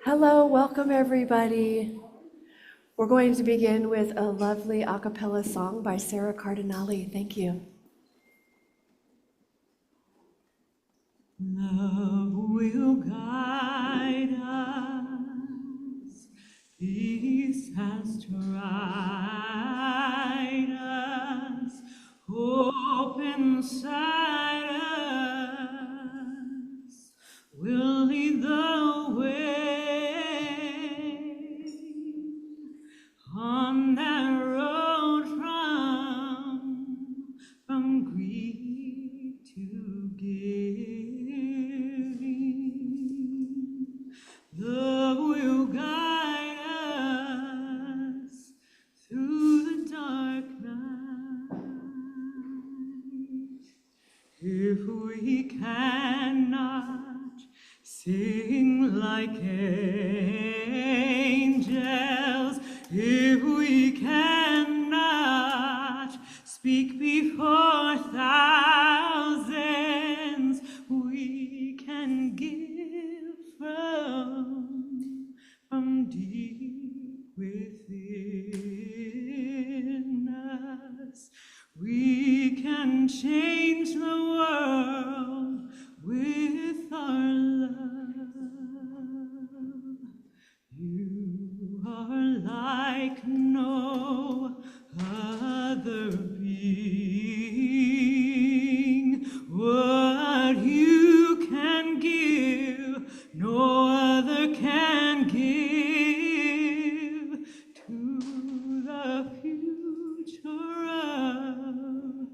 Hello, welcome everybody. We're going to begin with a lovely a cappella song by Sarah Cardinale. Thank you. Love will guide us, peace has tried us, hope inside us will lead the way on that road from grief to giving. Love will guide us through the dark night. If we cannot sing like angels, if we cannot speak before thousands, we can give from deep within us. We can change the world with our love. You are like no other being. What you can give, no other can give to the future of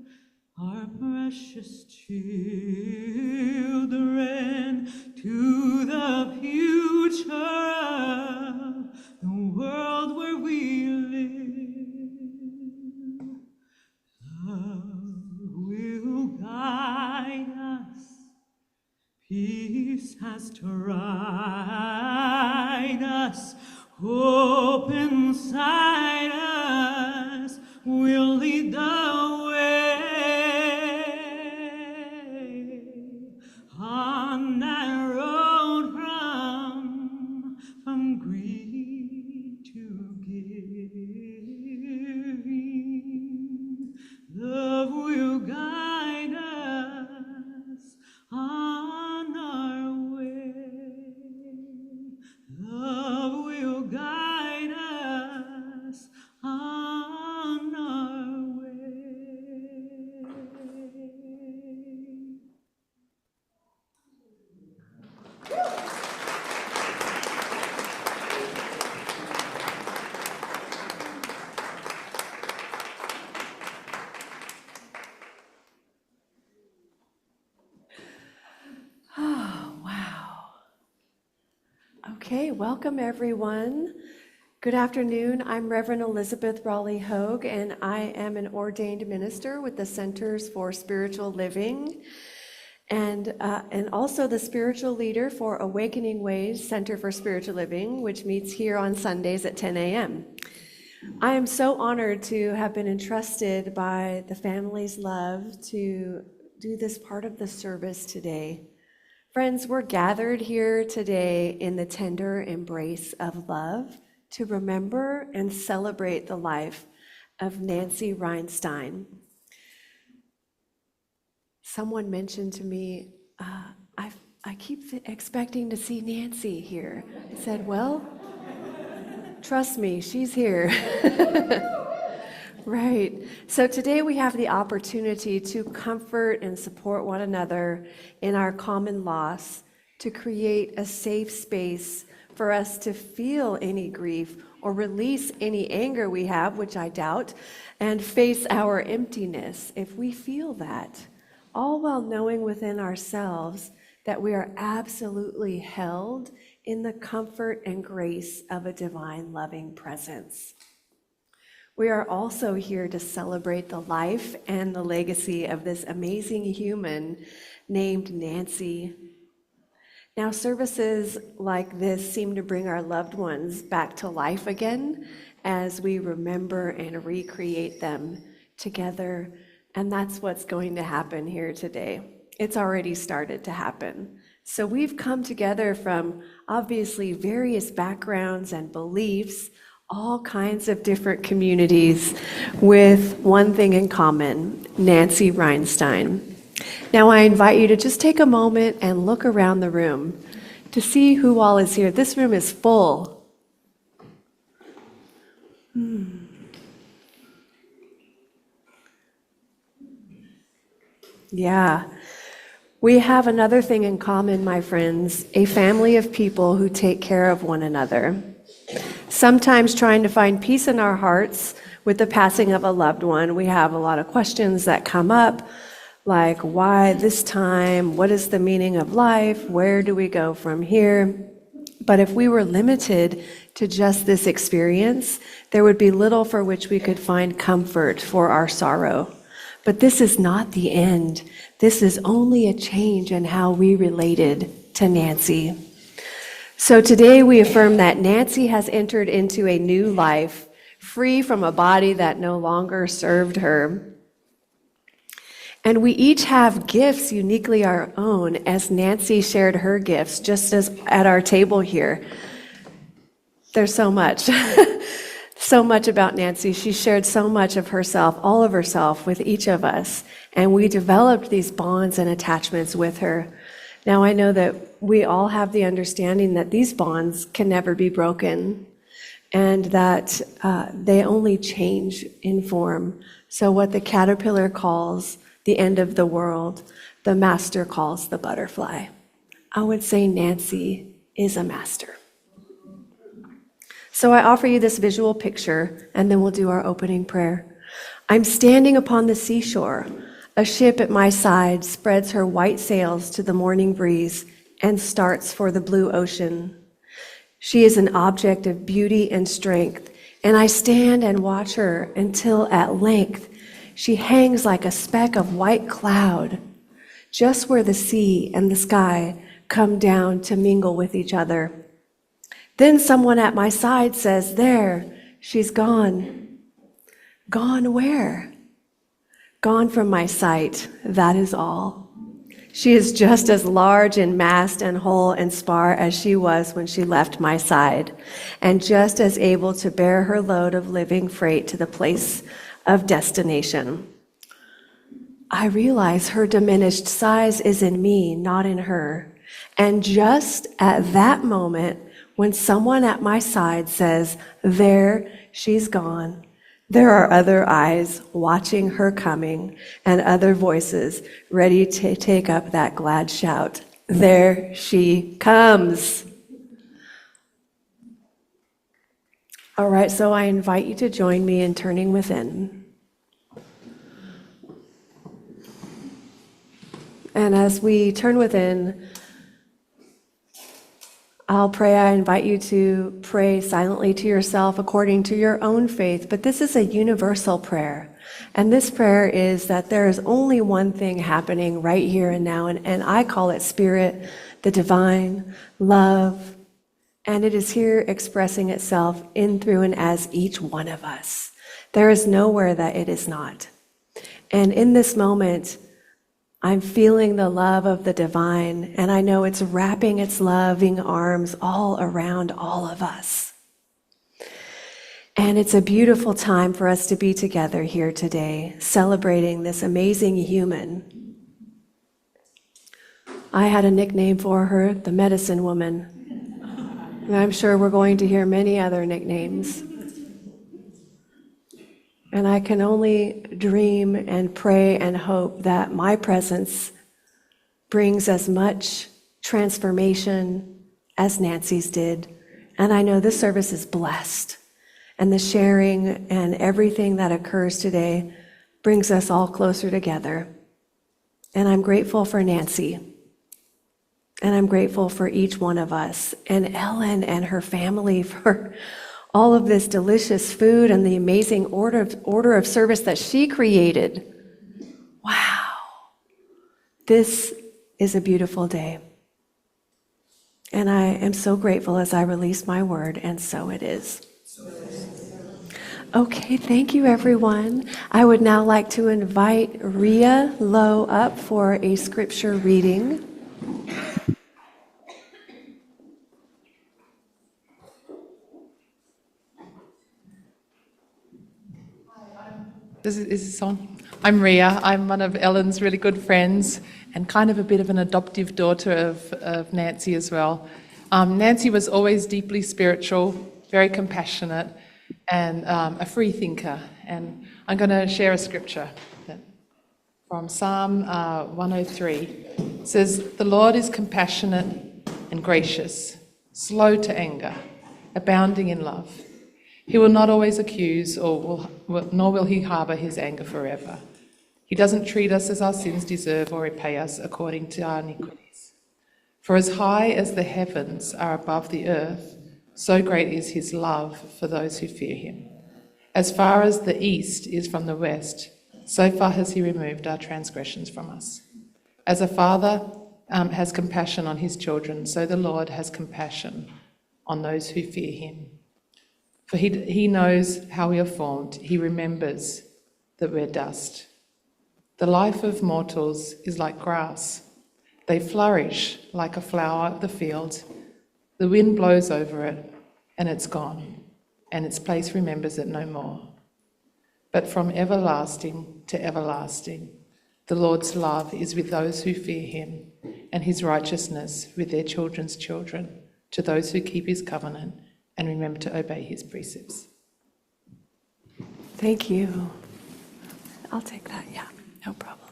our precious children, to the future of the world where we live. Love will guide us, peace has tried us, hope inside us will lead the way on that road from grief to giving. Love will guide us on our way. Love will guide us on our way. Oh, wow. Okay, welcome everyone. Good afternoon. I'm Reverend Elizabeth Raleigh Hogue, and I am an ordained minister with the Centers for Spiritual Living, and also the spiritual leader for Awakening Ways Center for Spiritual Living, which meets here on Sundays at 10 a.m. I am so honored to have been entrusted by the family's love to do this part of the service today. Friends, we're gathered here today in the tender embrace of love to remember and celebrate the life of Nancy Reinstein. Someone mentioned to me, I keep expecting to see Nancy here. I said, well, trust me, she's here. Right. So today we have the opportunity to comfort and support one another in our common loss, to create a safe space for us to feel any grief or release any anger we have, which I doubt, and face our emptiness if we feel that, all while knowing within ourselves that we are absolutely held in the comfort and grace of a divine loving presence. We are also here to celebrate the life and the legacy of this amazing human named Nancy. Now, services like this seem to bring our loved ones back to life again as we remember and recreate them together, and that's what's going to happen here today. It's already started to happen. So we've come together from obviously various backgrounds and beliefs, all kinds of different communities, with one thing in common: Nancy Reinstein. Now I invite you to just take a moment and look around the room to see who all is here. This room is full. Yeah. We have another thing in common, my friends: a family of people who take care of one another. Sometimes trying to find peace in our hearts with the passing of a loved one, we have a lot of questions that come up, like, why this time? What is the meaning of life? Where do we go from here? But if we were limited to just this experience, there would be little for which we could find comfort for our sorrow. But this is not the end. This is only a change in how we related to Nancy. So today we affirm that Nancy has entered into a new life, free from a body that no longer served her. And we each have gifts uniquely our own, as Nancy shared her gifts just as at our table here. There's so much. So much about Nancy. She shared so much of herself, all of herself, with each of us. And we developed these bonds and attachments with her. Now I know that we all have the understanding that these bonds can never be broken, and that they only change in form. So what the caterpillar calls the end of the world, the master calls the butterfly. I would say Nancy is a master. So I offer you this visual picture, and then we'll do our opening prayer. I'm standing upon the seashore. A ship at my side spreads her white sails to the morning breeze and starts for the blue ocean. She is an object of beauty and strength, and I stand and watch her until at length she hangs like a speck of white cloud, just where the sea and the sky come down to mingle with each other. Then someone at my side says, "There, she's gone." Gone where? Gone from my sight, that is all. She is just as large in mast and hull and spar as she was when she left my side, and just as able to bear her load of living freight to the place of destination. I realize her diminished size is in me, not in her. And just at that moment, when someone at my side says, "There, she's gone," there are other eyes watching her coming, and other voices ready to take up that glad shout. There she comes. All right, so I invite you to join me in turning within. And as we turn within, I'll pray. I invite you to pray silently to yourself according to your own faith, but this is a universal prayer. And this prayer is that there is only one thing happening right here and now, and I call it Spirit, the divine, love, and it is here expressing itself in, through, and as each one of us. There is nowhere that it is not. And in this moment, I'm feeling the love of the divine, and I know it's wrapping its loving arms all around all of us. And it's a beautiful time for us to be together here today, celebrating this amazing human. I had a nickname for her, the medicine woman. And I'm sure we're going to hear many other nicknames. And I can only dream and pray and hope that my presence brings as much transformation as Nancy's did. And I know this service is blessed. And the sharing and everything that occurs today brings us all closer together. And I'm grateful for Nancy. And I'm grateful for each one of us, and Ellen and her family for all of this delicious food and the amazing order of service that she created. Wow. This is a beautiful day. And I am so grateful as I release my word, and so it is. Okay, thank you, everyone. I would now like to invite Ria Lowe up for a scripture reading. Is this on? I'm Ria. I'm one of Ellen's really good friends and kind of a bit of an adoptive daughter of Nancy as well. Nancy was always deeply spiritual, very compassionate, and a free thinker. And I'm going to share a scripture from Psalm 103. It says, "The Lord is compassionate and gracious, slow to anger, abounding in love. He will not always accuse, nor will he harbour his anger forever. He doesn't treat us as our sins deserve or repay us according to our iniquities. For as high as the heavens are above the earth, so great is his love for those who fear him. As far as the east is from the west, so far has he removed our transgressions from us. As a father has compassion on his children, so the Lord has compassion on those who fear him. For he knows how we are formed. He remembers that we're dust. The life of mortals is like grass. They flourish like a flower of the field. The wind blows over it, and it's gone, and its place remembers it no more. But from everlasting to everlasting, the Lord's love is with those who fear him, and his righteousness with their children's children, to those who keep his covenant and remember to obey his precepts." Thank you. I'll take that, yeah, no problem.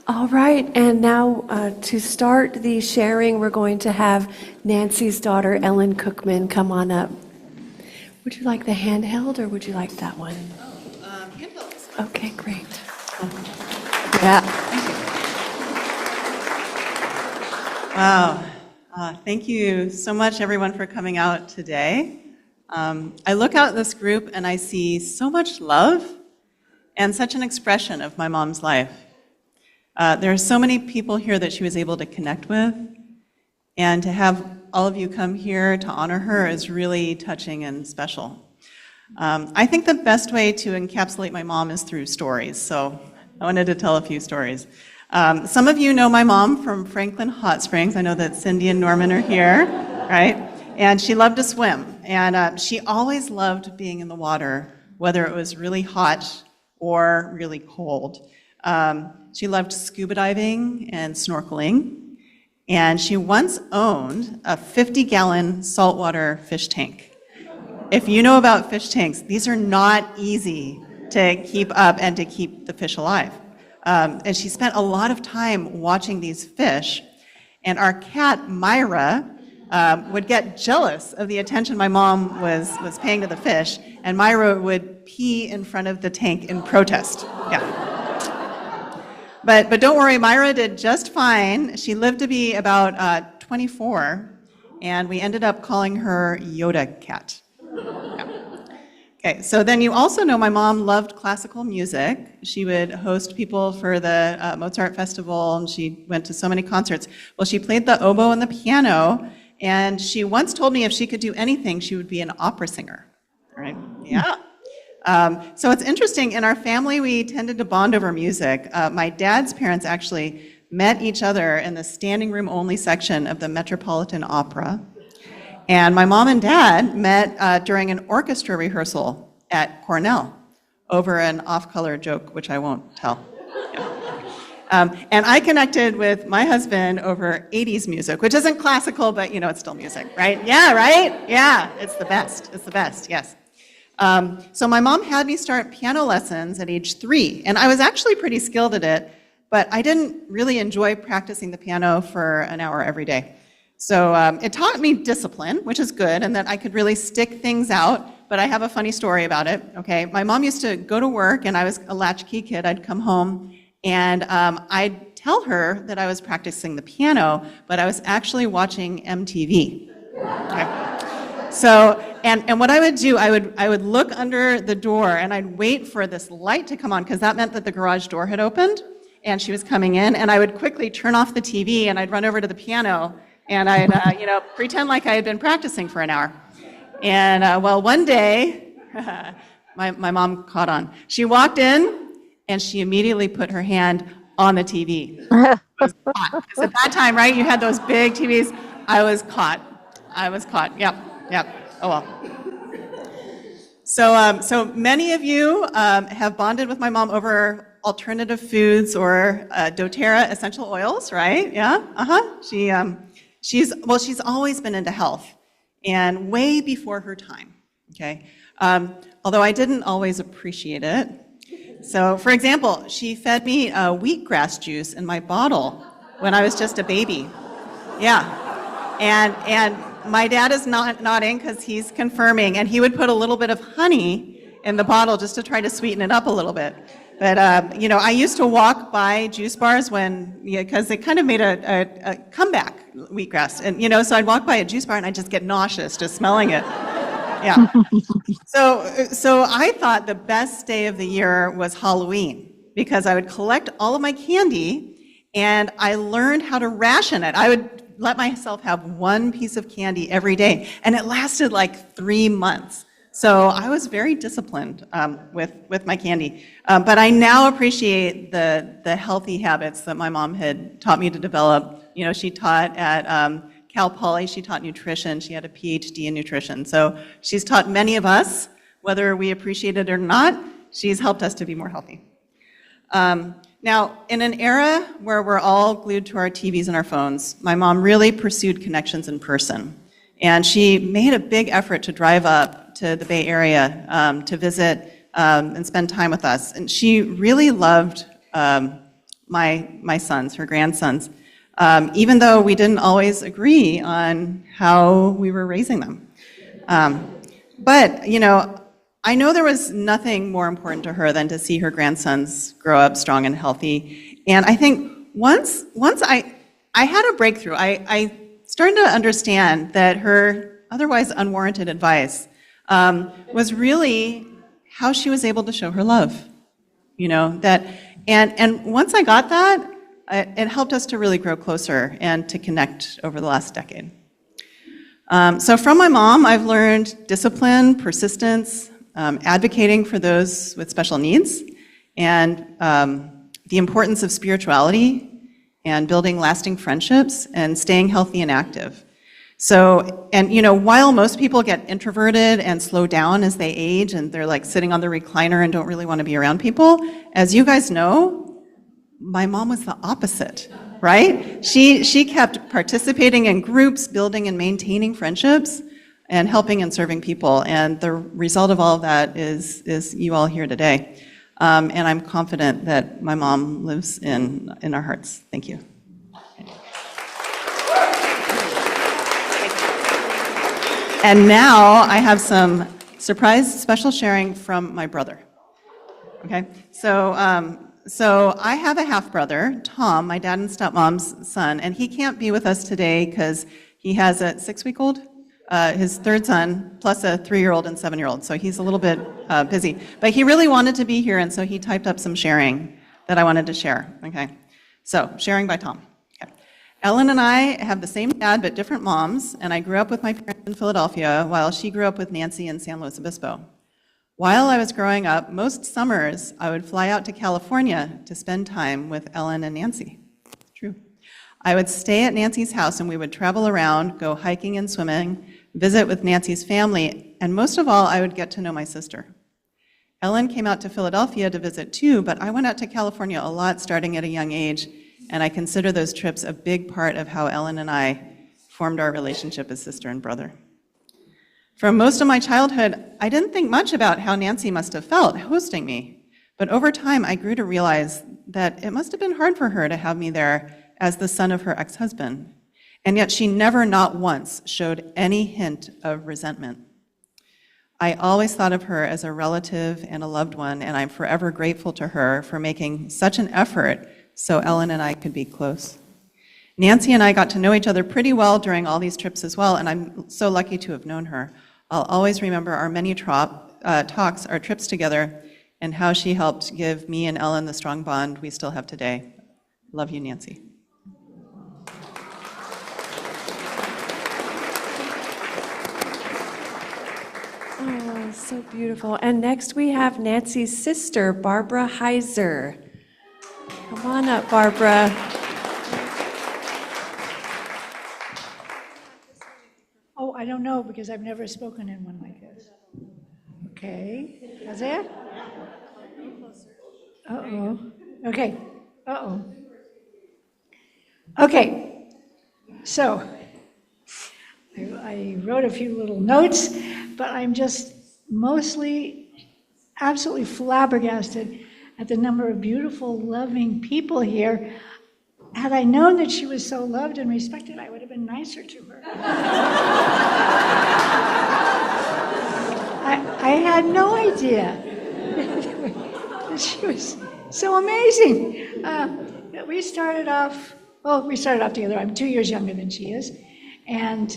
All right, and now to start the sharing, we're going to have Nancy's daughter, Ellen Cookman, come on up. Would you like the handheld or would you like that one? Handheld. Okay, great. Yeah. Wow. Thank you so much, everyone, for coming out today. I look out at this group and I see so much love and such an expression of my mom's life. There are so many people here that she was able to connect with, and to have all of you come here to honor her is really touching and special. I think the best way to encapsulate my mom is through stories, so I wanted to tell a few stories. Some of you know my mom from Franklin Hot Springs. I know that Cindy and Norman are here, right? And she loved to swim, and she always loved being in the water, whether it was really hot or really cold. She loved scuba diving and snorkeling, and she once owned a 50-gallon saltwater fish tank. If you know about fish tanks, these are not easy to keep up and to keep the fish alive. And she spent a lot of time watching these fish, and our cat, Myra, would get jealous of the attention my mom was paying to the fish, and Myra would pee in front of the tank in protest. Yeah. But don't worry, Myra did just fine. She lived to be about 24, and we ended up calling her Yoda Cat. Yeah. Okay, so then you also know my mom loved classical music. She would host people for the Mozart Festival, and she went to so many concerts. Well, she played the oboe and the piano, and she once told me if she could do anything, she would be an opera singer. Right? Yeah. So it's interesting, in our family, we tended to bond over music. My dad's parents actually met each other in the standing room only section of the Metropolitan Opera. And my mom and dad met during an orchestra rehearsal at Cornell over an off-color joke, which I won't tell. Yeah. And I connected with my husband over 80s music, which isn't classical, but it's still music, right? Yeah, right? Yeah, it's the best. It's the best, yes. So my mom had me start piano lessons at age 3, and I was actually pretty skilled at it, but I didn't really enjoy practicing the piano for an hour every day. So it taught me discipline, which is good, and that I could really stick things out, but I have a funny story about it, okay? My mom used to go to work, and I was a latchkey kid. I'd come home, and I'd tell her that I was practicing the piano, but I was actually watching MTV. Okay? So, and what I would do, I would look under the door, and I'd wait for this light to come on, because that meant that the garage door had opened, and she was coming in, and I would quickly turn off the TV, and I'd run over to the piano, and I'd, pretend like I had been practicing for an hour. And well, one day, my mom caught on. She walked in and she immediately put her hand on the TV. I was caught. 'Cause at that time, right, you had those big TVs. I was caught. Yep. Oh well. So many of you have bonded with my mom over alternative foods or doTERRA essential oils, right? Yeah. She's always been into health, and way before her time. Okay. Although I didn't always appreciate it. So, for example, she fed me wheatgrass juice in my bottle when I was just a baby. Yeah. And my dad is not nodding because he's confirming, and he would put a little bit of honey in the bottle just to try to sweeten it up a little bit. But, I used to walk by juice bars because it kind of made a comeback, wheatgrass. And, so I'd walk by a juice bar and I'd just get nauseous just smelling it. Yeah. So I thought the best day of the year was Halloween because I would collect all of my candy and I learned how to ration it. I would let myself have one piece of candy every day, and it lasted like 3 months. So I was very disciplined with my candy. But I now appreciate the healthy habits that my mom had taught me to develop. She taught at Cal Poly, she taught nutrition. She had a PhD in nutrition. So she's taught many of us, whether we appreciate it or not, she's helped us to be more healthy. Now, in an era where we're all glued to our TVs and our phones, my mom really pursued connections in person. And she made a big effort to drive up to the Bay Area to visit and spend time with us. And she really loved my sons, her grandsons, even though we didn't always agree on how we were raising them. But, I know there was nothing more important to her than to see her grandsons grow up strong and healthy. And I think once I had a breakthrough, I started to understand that her otherwise unwarranted advice was really how she was able to show her love. And once I got that, it helped us to really grow closer and to connect over the last decade. So from my mom, I've learned discipline, persistence, advocating for those with special needs, and the importance of spirituality and building lasting friendships and staying healthy and active. So, while most people get introverted and slow down as they age and they're like sitting on the recliner and don't really want to be around people, as you guys know, my mom was the opposite, right? She kept participating in groups, building and maintaining friendships, and helping and serving people. And the result of all of that is you all here today. And I'm confident that my mom lives in our hearts. Thank you. And now I have some surprise special sharing from my brother. Okay, so I have a half-brother, Tom, my dad and stepmom's son, and he can't be with us today because he has a 6-week-old, his third son, plus a 3-year-old and 7-year-old, so he's a little bit busy. But he really wanted to be here, and so he typed up some sharing that I wanted to share, okay? So, sharing by Tom. Okay. Ellen and I have the same dad but different moms, and I grew up with my parents in Philadelphia while she grew up with Nancy in San Luis Obispo. While I was growing up, most summers I would fly out to California to spend time with Ellen and Nancy. True. I would stay at Nancy's house and we would travel around, go hiking and swimming, visit with Nancy's family, and most of all, I would get to know my sister. Ellen came out to Philadelphia to visit too, but I went out to California a lot starting at a young age, and I consider those trips a big part of how Ellen and I formed our relationship as sister and brother. For most of my childhood, I didn't think much about how Nancy must have felt hosting me, but over time I grew to realize that it must have been hard for her to have me there as the son of her ex-husband, and yet she never, not once, showed any hint of resentment. I always thought of her as a relative and a loved one, and I'm forever grateful to her for making such an effort so Ellen and I could be close. Nancy and I got to know each other pretty well during all these trips as well, and I'm so lucky to have known her. I'll always remember our many talks, our trips together, and how she helped give me and Ellen the strong bond we still have today. Love you, Nancy. Oh, So beautiful. And next we have Nancy's sister, Barbara Heiser. Come on up, Barbara. Oh, I don't know, because I've never spoken in one like this. Okay, how's that? Uh-oh. Okay, uh-oh. Okay, so I wrote a few little notes, but I'm just mostly absolutely flabbergasted at the number of beautiful, loving people here. Had I known that she was so loved and respected, I would have been nicer to her. I had no idea. She was so amazing. We started off together. I'm 2 years younger than she is. And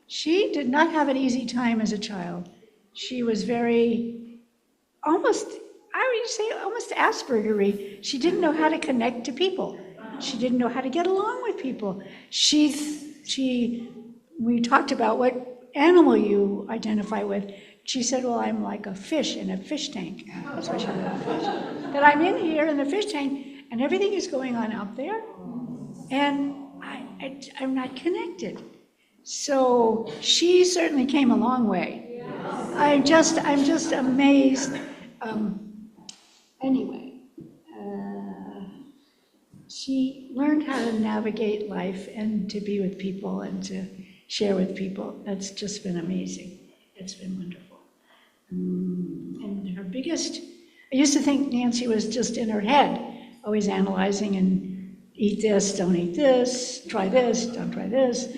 she did not have an easy time as a child. She was very, almost Asperger-y. She didn't know how to connect to people. She didn't know how to get along with people. We talked about what animal you identify with. She said, well, I'm like a fish in a fish tank. That's why she was a fish. That I'm in here in the fish tank, and everything is going on out there, and I'm not connected. So she certainly came a long way. I'm just amazed. Anyway, she learned how to navigate life and to be with people and to share with people. That's just been amazing. It's been wonderful. And her biggest, I used to think Nancy was just in her head, always analyzing and eat this, don't eat this, try this, don't try this.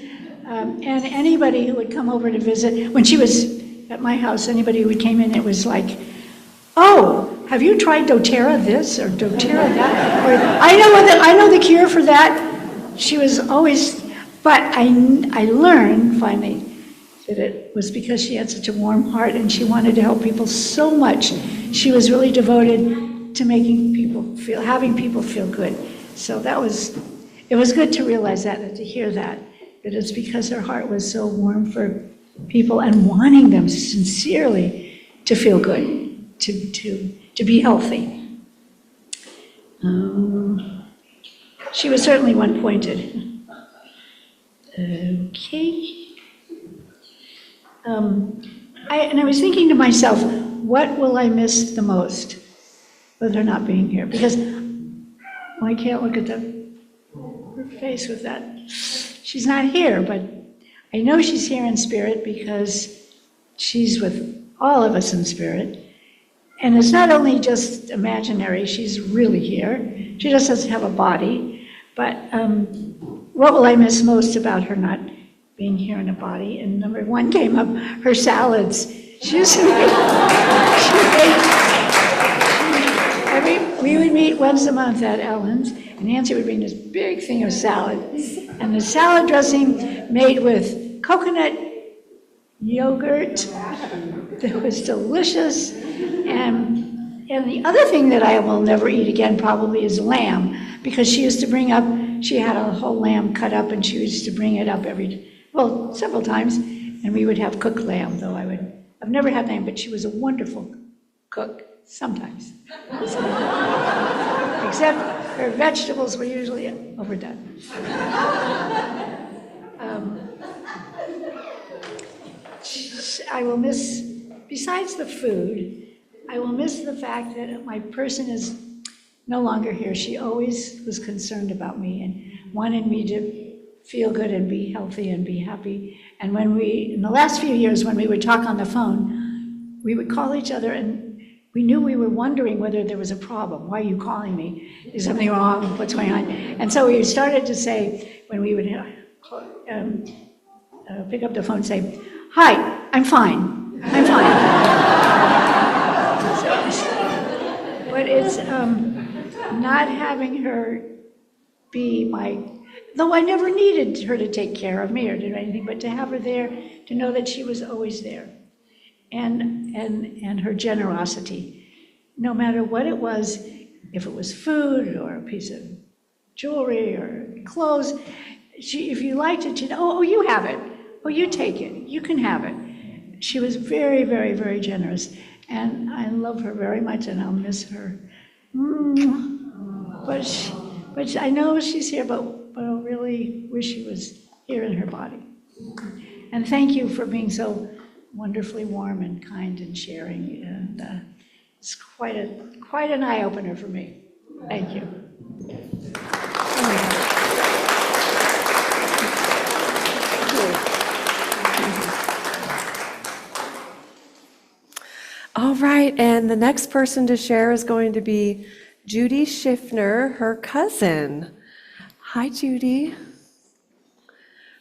And anybody who would come over to visit, when she was at my house, anybody who came in, it was like, oh, have you tried doTERRA this or doTERRA that? Or I know the cure for that. She was always, but I learned finally that it was because she had such a warm heart and she wanted to help people so much. She was really devoted to having people feel good. So it was good to realize that and to hear that it's because her heart was so warm for people and wanting them sincerely to feel good, to be healthy. She was certainly one-pointed. Okay. I was thinking to myself, what will I miss the most with her not being here? Because I can't look at her face with that. She's not here, but I know she's here in spirit because she's with all of us in spirit. And it's not only just imaginary, she's really here. She just doesn't have a body. But what will I miss most about her not being here in a body? And number one came up, her salads. We would meet once a month at Ellen's, and Nancy would bring this big thing of salad. And the salad dressing made with coconut yogurt that was delicious. And the other thing that I will never eat again probably is lamb, because she used to bring up, she had a whole lamb cut up and she used to bring it up several times, and we would have cooked lamb, though I've never had lamb, but she was a wonderful cook, sometimes. Except her vegetables were usually overdone. I will miss, besides the food, I will miss the fact that my person is no longer here. She always was concerned about me and wanted me to feel good and be healthy and be happy. And in the last few years, when we would talk on the phone, we would call each other and we knew we were wondering whether there was a problem. Why are you calling me? Is something wrong? What's going on? And so we started to say, when we would pick up the phone and say, hi, I'm fine. I'm fine. But it's not having her be though I never needed her to take care of me or do anything, but to have her there, to know that she was always there. And her generosity, no matter what it was, if it was food or a piece of jewelry or clothes, if you liked it, she'd, oh, you have it. Oh, you take it. You can have it. she was very, very, very generous. And I love her very much, and I'll miss her. But I know she's here, but I really wish she was here in her body. And thank you for being so wonderfully warm and kind and sharing. And it's quite an eye-opener for me. Thank you. All right, and the next person to share is going to be Judy Schiffner, her cousin. Hi, Judy.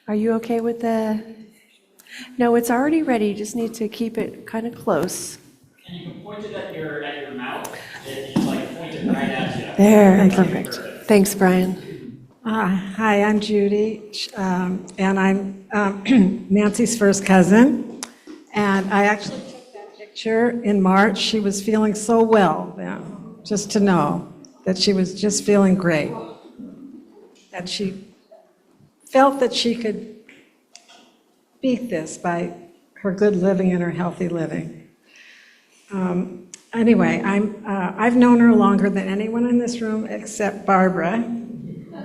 Are you okay with the? No, it's already ready. You just need to keep it kind of close. And you can point it at your mouth. And just like point it right at you. There, perfect. Thanks, Brian. Hi, I'm Judy, and I'm Nancy's first cousin. And I actually took that picture in March. She was feeling so well then, just to know that she was just feeling great. That she felt that she could beat this by her good living and her healthy living. Anyway, I've known her longer than anyone in this room except Barbara.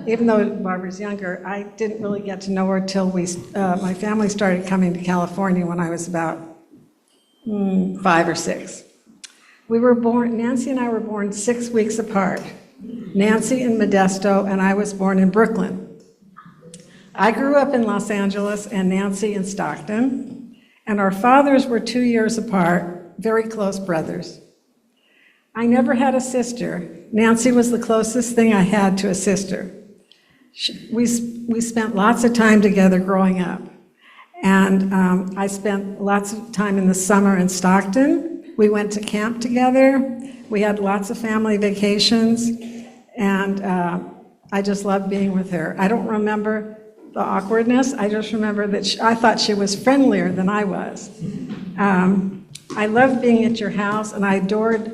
Even though Barbara's younger, I didn't really get to know her till my family started coming to California when I was about 5 or 6. Nancy and I were born 6 weeks apart. Nancy in Modesto, and I was born in Brooklyn. I grew up in Los Angeles and Nancy in Stockton, and our fathers were 2 years apart, very close brothers. I never had a sister. Nancy was the closest thing I had to a sister. We spent lots of time together growing up, and I spent lots of time in the summer in Stockton. We went to camp together. We had lots of family vacations, and I just loved being with her. I don't remember the awkwardness. I just remember that I thought she was friendlier than I was. I loved being at your house, and I adored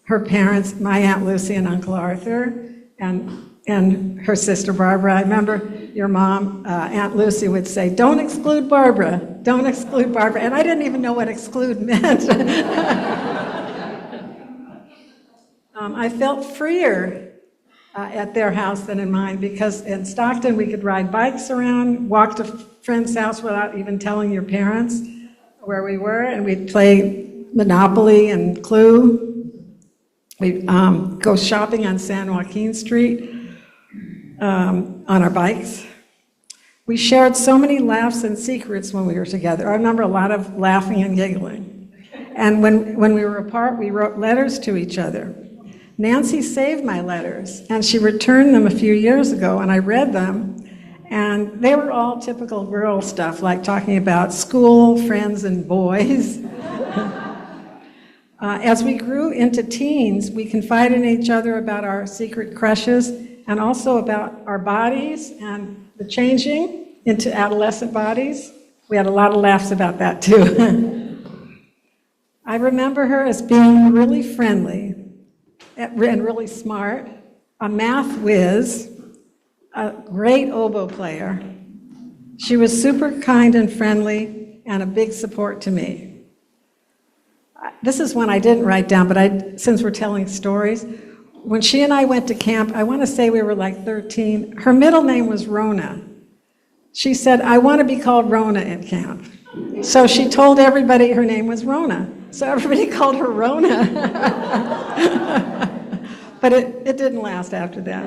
her parents, my Aunt Lucy and Uncle Arthur, and her sister Barbara. I remember your mom, Aunt Lucy, would say, "Don't exclude Barbara, don't exclude Barbara." And I didn't even know what exclude meant. I felt freer at their house than in mine, because in Stockton we could ride bikes around, walk to a friend's house without even telling your parents where we were, and we'd play Monopoly and Clue. We'd go shopping on San Joaquin Street on our bikes. We shared so many laughs and secrets when we were together. I remember a lot of laughing and giggling. And when we were apart, we wrote letters to each other. Nancy saved my letters, and she returned them a few years ago, and I read them, and they were all typical girl stuff, like talking about school, friends, and boys. As we grew into teens, we confided in each other about our secret crushes, and also about our bodies and the changing into adolescent bodies. We had a lot of laughs about that, too. I remember her as being really friendly and really smart, a math whiz, a great oboe player. She was super kind and friendly and a big support to me. This is one I didn't write down, but since we're telling stories, when she and I went to camp, I want to say we were like 13. Her middle name was Rona. She said, "I want to be called Rona at camp." So she told everybody her name was Rona. So everybody called her Rona. But it didn't last after that.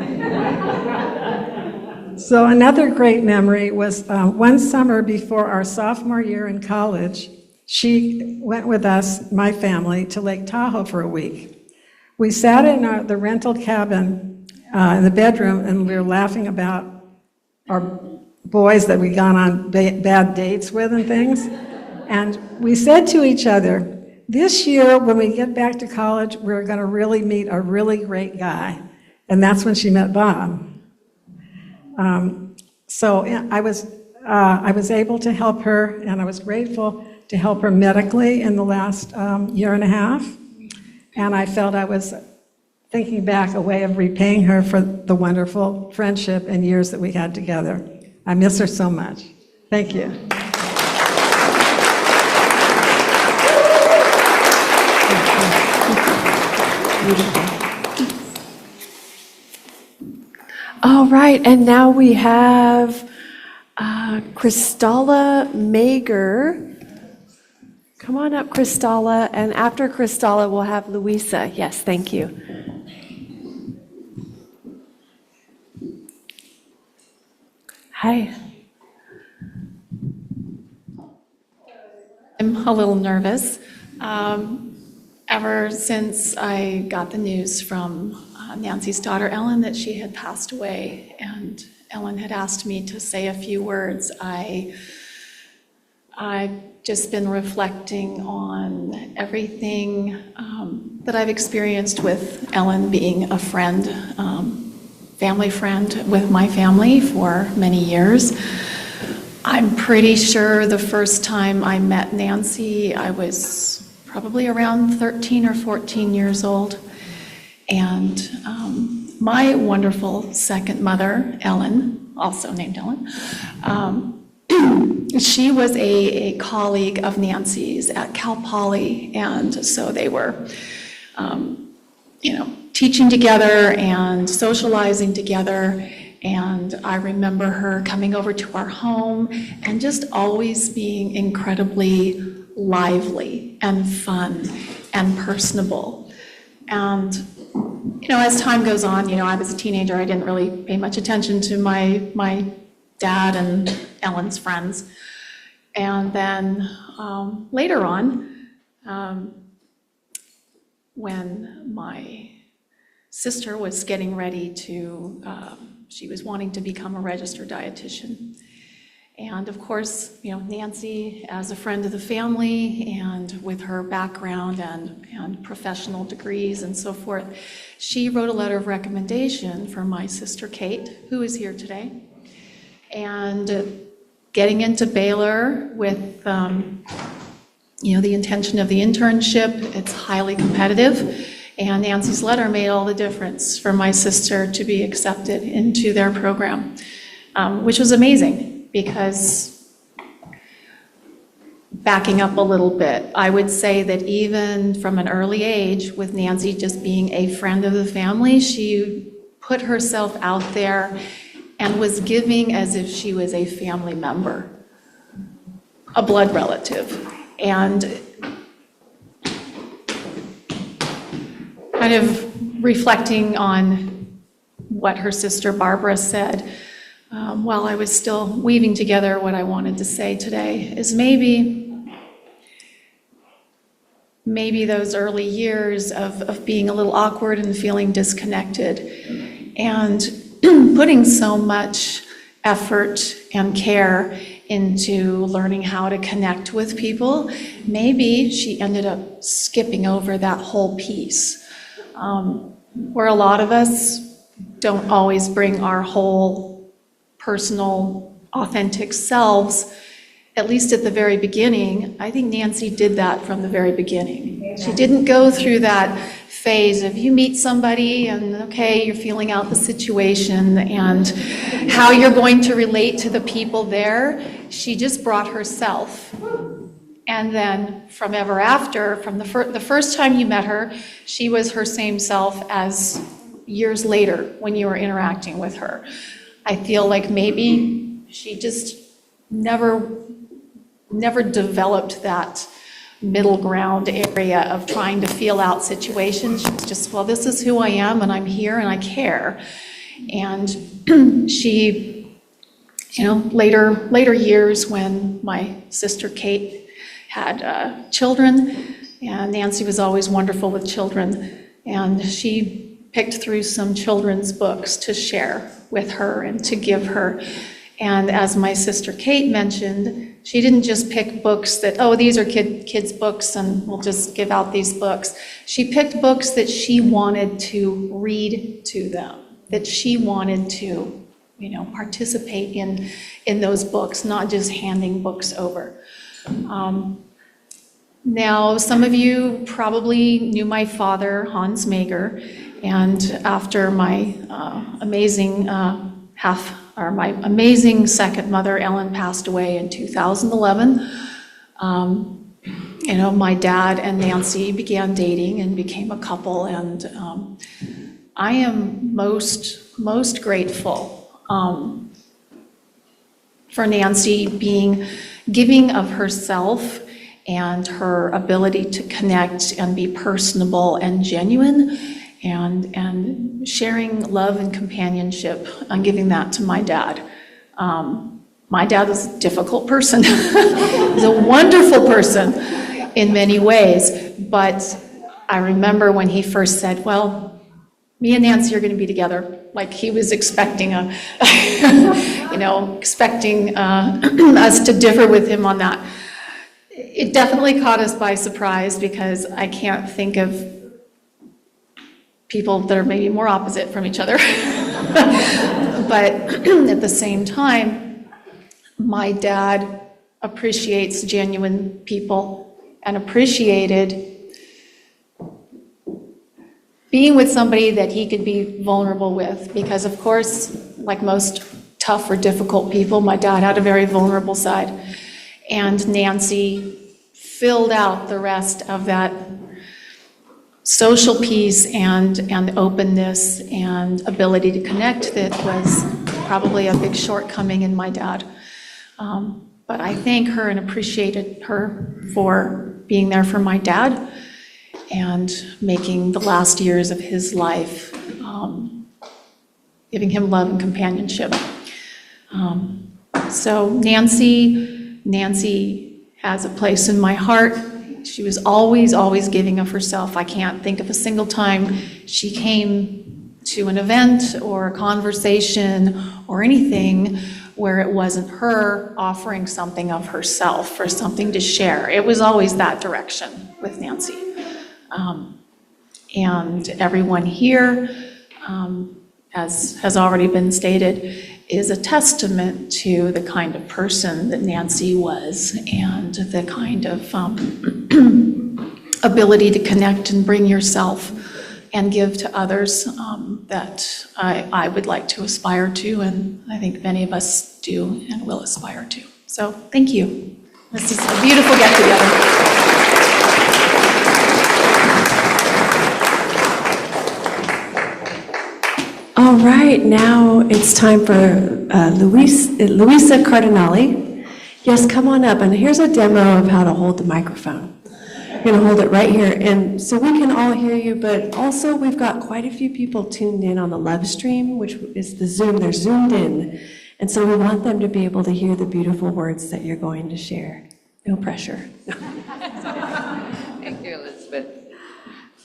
So another great memory was one summer before our sophomore year in college, she went with us, my family, to Lake Tahoe for a week. We sat in the rental cabin in the bedroom, and we were laughing about our boys that we'd gone on bad dates with and things. And we said to each other, this year, when we get back to college, we're going to really meet a really great guy. And that's when she met Bob. So I was able to help her, and I was grateful to help her medically in the last year and a half. And I felt I was, thinking back, a way of repaying her for the wonderful friendship and years that we had together. I miss her so much. Thank you. All right, and now we have Kristalla Mager. Come on up, Kristalla, and after Kristalla, we'll have Louisa. Yes, thank you. Hi. I'm a little nervous. Ever since I got the news from Nancy's daughter Ellen that she had passed away, and Ellen had asked me to say a few words, I've just been reflecting on everything that I've experienced with Ellen, being a friend, family friend with my family for many years. I'm pretty sure the first time I met Nancy, I was probably around 13 or 14 years old. And my wonderful second mother, Ellen, also named Ellen, she was a colleague of Nancy's at Cal Poly. And so they were, teaching together and socializing together. And I remember her coming over to our home and just always being incredibly lively and fun and personable. And, as time goes on, I was a teenager, I didn't really pay much attention to my dad and Ellen's friends. And then later on, when my sister was getting ready to, she was wanting to become a registered dietitian. And of course, Nancy, as a friend of the family and with her background and professional degrees and so forth, she wrote a letter of recommendation for my sister Kate, who is here today. And getting into Baylor with, the intention of the internship, it's highly competitive. And Nancy's letter made all the difference for my sister to be accepted into their program, which was amazing because, backing up a little bit, I would say that even from an early age, with Nancy just being a friend of the family, she put herself out there and was giving as if she was a family member, a blood relative. And kind of reflecting on what her sister Barbara said while I was still weaving together what I wanted to say today, is maybe those early years of being a little awkward and feeling disconnected and putting so much effort and care into learning how to connect with people, maybe she ended up skipping over that whole piece. Where a lot of us don't always bring our whole personal, authentic selves, at least at the very beginning. I think Nancy did that from the very beginning. She didn't go through that phase of you meet somebody and okay, you're feeling out the situation and how you're going to relate to the people there. She just brought herself. And then from ever after, from the first time you met her, she was her same self as years later when you were interacting with her. I feel like maybe she just never developed that middle ground area of trying to feel out situations. She's just, well, this is who I am and I'm here and I care. And she, later years when my sister Kate had children, and Nancy was always wonderful with children, and she picked through some children's books to share with her and to give her. And as my sister Kate mentioned, she didn't just pick books that, oh, these are kids' books and we'll just give out these books. She picked books that she wanted to read to them, that she wanted to, participate in those books, not just handing books over. Now, some of you probably knew my father, Hans Mager, and after my amazing my amazing second mother, Ellen, passed away in 2011. my dad and Nancy began dating and became a couple, and I am most grateful for Nancy being giving of herself and her ability to connect and be personable and genuine, and sharing love and companionship and giving that to my dad. My dad was a difficult person. He's a wonderful person in many ways, but I remember when he first said, well, me and Nancy are going to be together. Like he was expecting expecting us to differ with him on that. It definitely caught us by surprise because I can't think of people that are maybe more opposite from each other. But at the same time, my dad appreciates genuine people and appreciated being with somebody that he could be vulnerable with, because of course, like most tough or difficult people, my dad had a very vulnerable side. And Nancy filled out the rest of that social piece and openness and ability to connect that was probably a big shortcoming in my dad. But I thank her and appreciated her for being there for my dad and making the last years of his life, giving him love and companionship. So Nancy has a place in my heart. She was always giving of herself. I can't think of a single time she came to an event or a conversation or anything where it wasn't her offering something of herself or something to share. It was always that direction with Nancy. And everyone here, as has already been stated, is a testament to the kind of person that Nancy was and the kind of ability to connect and bring yourself and give to others that I would like to aspire to, and I think many of us do and will aspire to. So thank you. This is a beautiful get-together. All right, now it's time for Luisa Cardinale. Yes, come on up, and here's a demo of how to hold the microphone. You're going to hold it right here, and so we can all hear you, but also we've got quite a few people tuned in on the live stream, which is the Zoom. They're zoomed in, and so we want them to be able to hear the beautiful words that you're going to share. No pressure. Thank you, Elizabeth.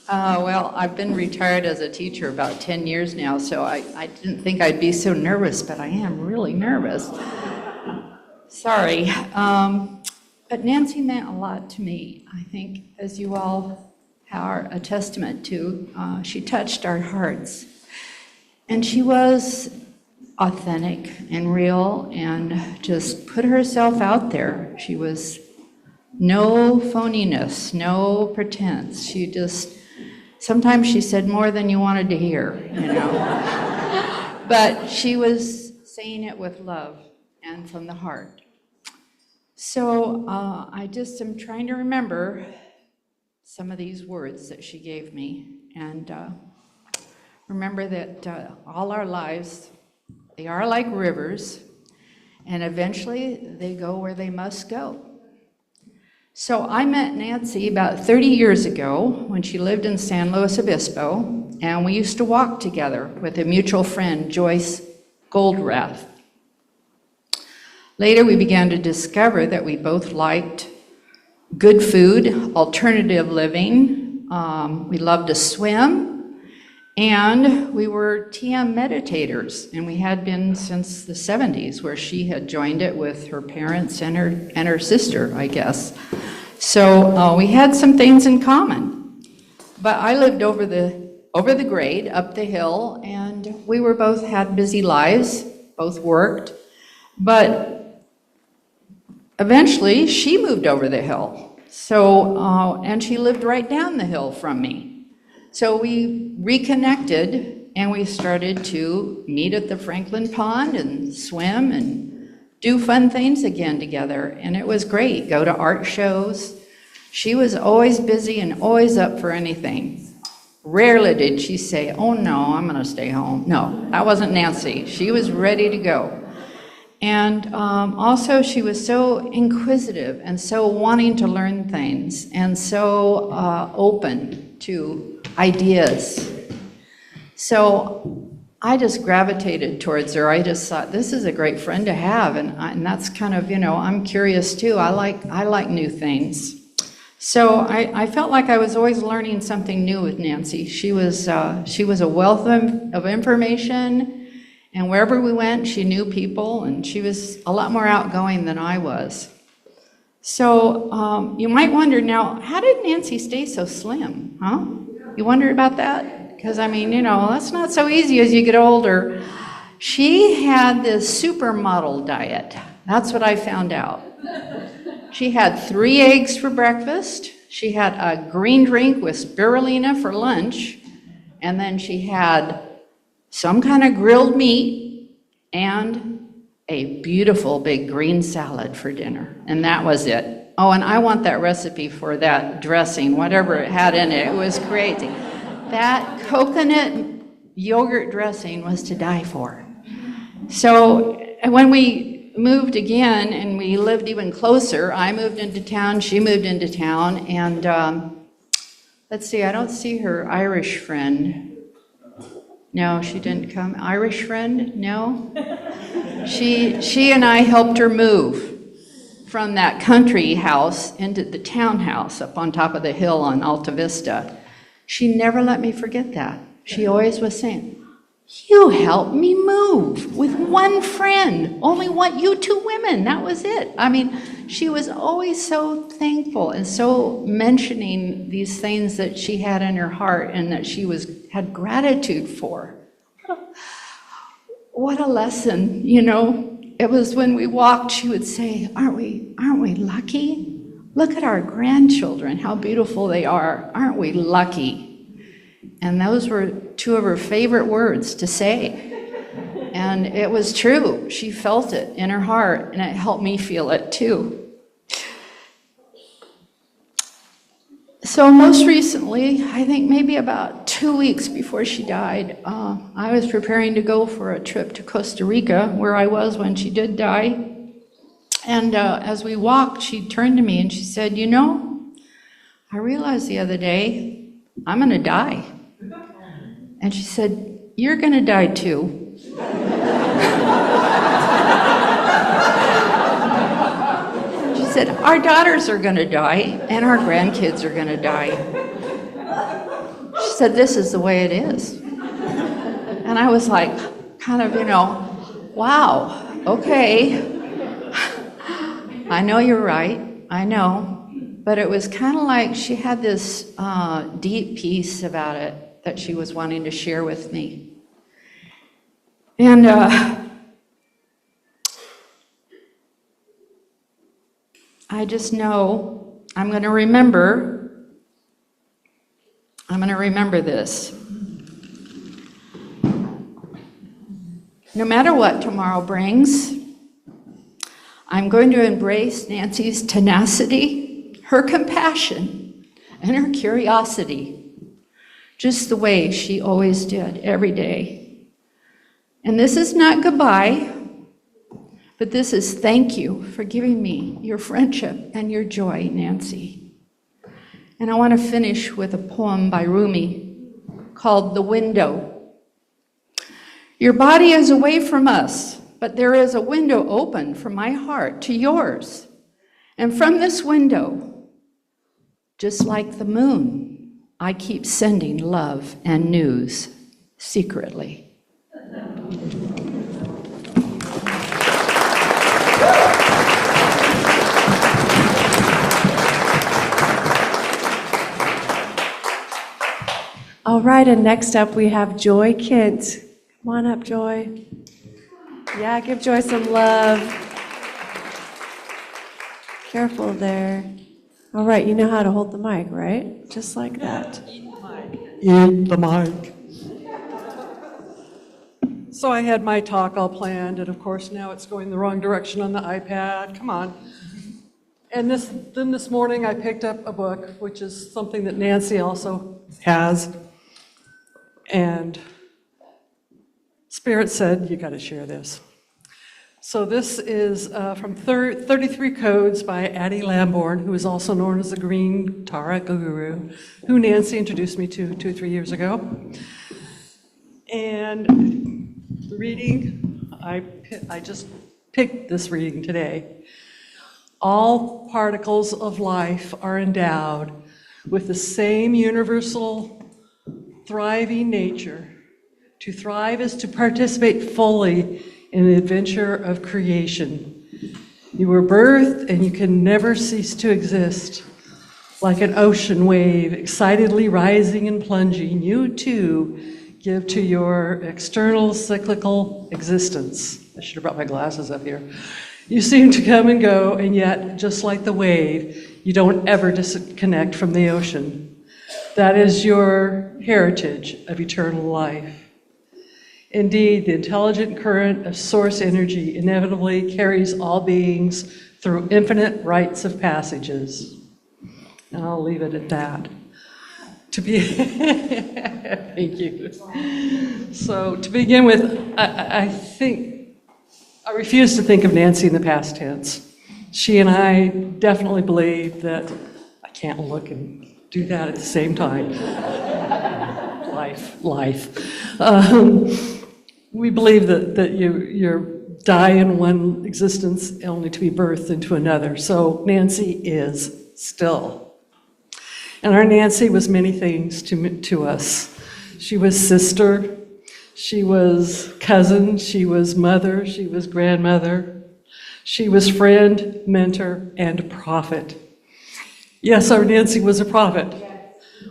Well, I've been retired as a teacher about 10 years now, so I didn't think I'd be so nervous, but I am really nervous. Sorry. But Nancy meant a lot to me, I think, as you all are a testament to. She touched our hearts. And she was authentic and real and just put herself out there. She was no phoniness, no pretense. She just... Sometimes she said more than you wanted to hear, But she was saying it with love and from the heart. So I just am trying to remember some of these words that she gave me. And remember that all our lives, they are like rivers, and eventually they go where they must go. So I met Nancy about 30 years ago when she lived in San Luis Obispo, and we used to walk together with a mutual friend, Joyce Goldrath. Later, we began to discover that we both liked good food, alternative living. We loved to swim, and we were TM meditators, and we had been since the 70s, where she had joined it with her parents and her sister, I guess. So we had some things in common. But I lived over the grade, up the hill, and we were both had busy lives, both worked. But eventually, she moved over the hill. So, and she lived right down the hill from me. So we reconnected, and we started to meet at the Franklin Pond and swim and do fun things again together. And it was great. Go to art shows, She was always busy and always up for anything. Rarely did she say, oh no, I'm gonna stay home. No, that wasn't Nancy. She was ready to go. And also she was so inquisitive and so wanting to learn things and so open to ideas. So I just gravitated towards her. I just thought, this is a great friend to have, and that's kind of, I'm curious too. I like new things. So I felt like I was always learning something new with Nancy. She was a wealth of information, and wherever we went, she knew people, and she was a lot more outgoing than I was. So you might wonder now, how did Nancy stay so slim, huh? You wondered about that? Because, that's not so easy as you get older. She had this supermodel diet. That's what I found out. She had 3 eggs for breakfast. She had a green drink with spirulina for lunch. And then she had some kind of grilled meat and a beautiful big green salad for dinner. And that was it. Oh, and I want that recipe for that dressing, whatever it had in it. It was crazy. That coconut yogurt dressing was to die for. So when we moved again and we lived even closer, I moved into town, she moved into town, and let's see, I don't see her Irish friend. No, she didn't come. Irish friend? No? She and I helped her move from that country house into the townhouse up on top of the hill on Alta Vista. She never let me forget that. She always was saying, you helped me move with one friend, only you 2 women, that was it. She was always so thankful and so mentioning these things that she had in her heart and that she had gratitude for. What a lesson, It was when we walked, she would say, aren't we lucky? Look at our grandchildren, how beautiful they are. Aren't we lucky? And those were 2 of her favorite words to say. And it was true. She felt it in her heart, and it helped me feel it too. So most recently, I think maybe about 2 weeks before she died, I was preparing to go for a trip to Costa Rica, where I was when she did die. And as we walked, she turned to me and she said, I realized the other day, I'm going to die. And she said, you're going to die too. She said, our daughters are going to die and our grandkids are going to die. She said, this is the way it is. And I was like, kind of, wow, okay. I know you're right, I know. But it was kind of like she had this deep peace about it that she was wanting to share with me. And I just know I'm going to remember this. No matter what tomorrow brings, I'm going to embrace Nancy's tenacity, her compassion, and her curiosity, just the way she always did every day. And this is not goodbye, but this is thank you for giving me your friendship and your joy, Nancy. And I want to finish with a poem by Rumi called The Window. Your body is away from us, but there is a window open from my heart to yours. And from this window, just like the moon, I keep sending love and news secretly. All right, and next up we have Joy Kent. Come on up, Joy. Yeah, give Joy some love. Careful there. All right, you know how to hold the mic, right? Just like that. In the mic. So I had my talk all planned, and of course now it's going the wrong direction on the iPad. Come on. And then this morning I picked up a book, which is something that Nancy also has. And Spirit said, you got to share this. So this is from 33 Codes by Addie Lamborn, who is also known as the Green Tara Guru, who Nancy introduced me to 2 or 3 years ago. And the reading, I just picked this reading today. All particles of life are endowed with the same universal thriving nature. To thrive is to participate fully in the adventure of creation. You were birthed and you can never cease to exist. Like an ocean wave, excitedly rising and plunging, you too give to your external cyclical existence. I should have brought my glasses up here. You seem to come and go, and yet, just like the wave, you don't ever disconnect from the ocean. That is your heritage of eternal life. Indeed, the intelligent current of source energy inevitably carries all beings through infinite rites of passages. And I'll leave it at that. Thank you. So to begin with, I refuse to think of Nancy in the past tense. She and I definitely believe that I can't look and do that at the same time. Life. We believe that you die in one existence only to be birthed into another. So Nancy is still. And our Nancy was many things to us. She was sister. She was cousin, she was mother, she was grandmother, she was friend, mentor, and prophet. Yes, our Nancy was a prophet.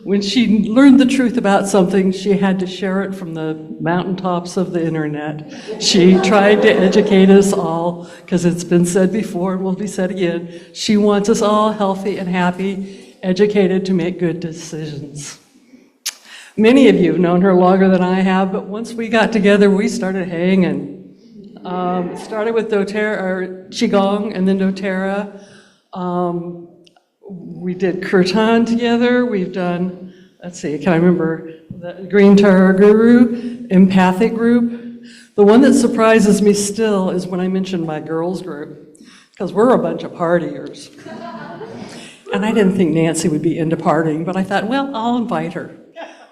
When she learned the truth about something, she had to share it from the mountaintops of the internet. She tried to educate us all, because it's been said before and will be said again, she wants us all healthy and happy, educated to make good decisions. Many of you have known her longer than I have, but once we got together, we started hanging. Started with doTERRA, or Qigong, and then doTERRA. We did Kirtan together. We've done, let's see, can I remember, the Green Tara Guru, Empathic Group. The one that surprises me still is when I mentioned my girls group, because we're a bunch of partiers. And I didn't think Nancy would be into partying, but I thought, well, I'll invite her.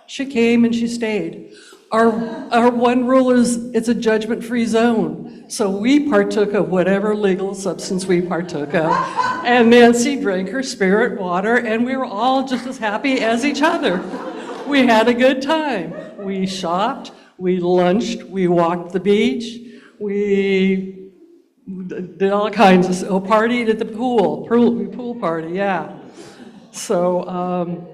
She came and she stayed. Our one rule is it's a judgment-free zone. So we partook of whatever legal substance we partook of. And Nancy drank her spirit water, and we were all just as happy as each other. We had a good time. We shopped, we lunched, we walked the beach, we did all kinds of stuff. Partied at the pool party, yeah. So,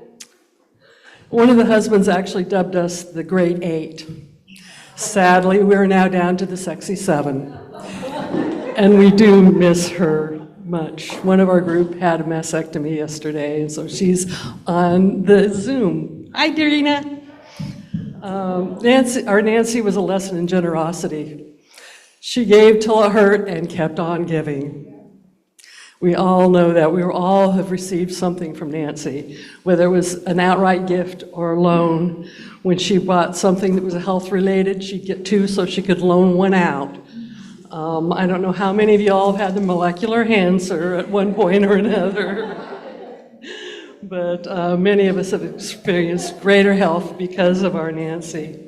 one of the husbands actually dubbed us the Great Eight. Sadly, we're now down to the Sexy Seven. And we do miss her much. One of our group had a mastectomy yesterday, and so she's on the Zoom. Hi, Darina. Our Nancy was a lesson in generosity. She gave till it hurt and kept on giving. We all know that. We all have received something from Nancy, whether it was an outright gift or a loan. When she bought something that was health-related, she'd get two so she could loan one out. I don't know how many of you all have had the molecular cancer at one point or another, but many of us have experienced greater health because of our Nancy.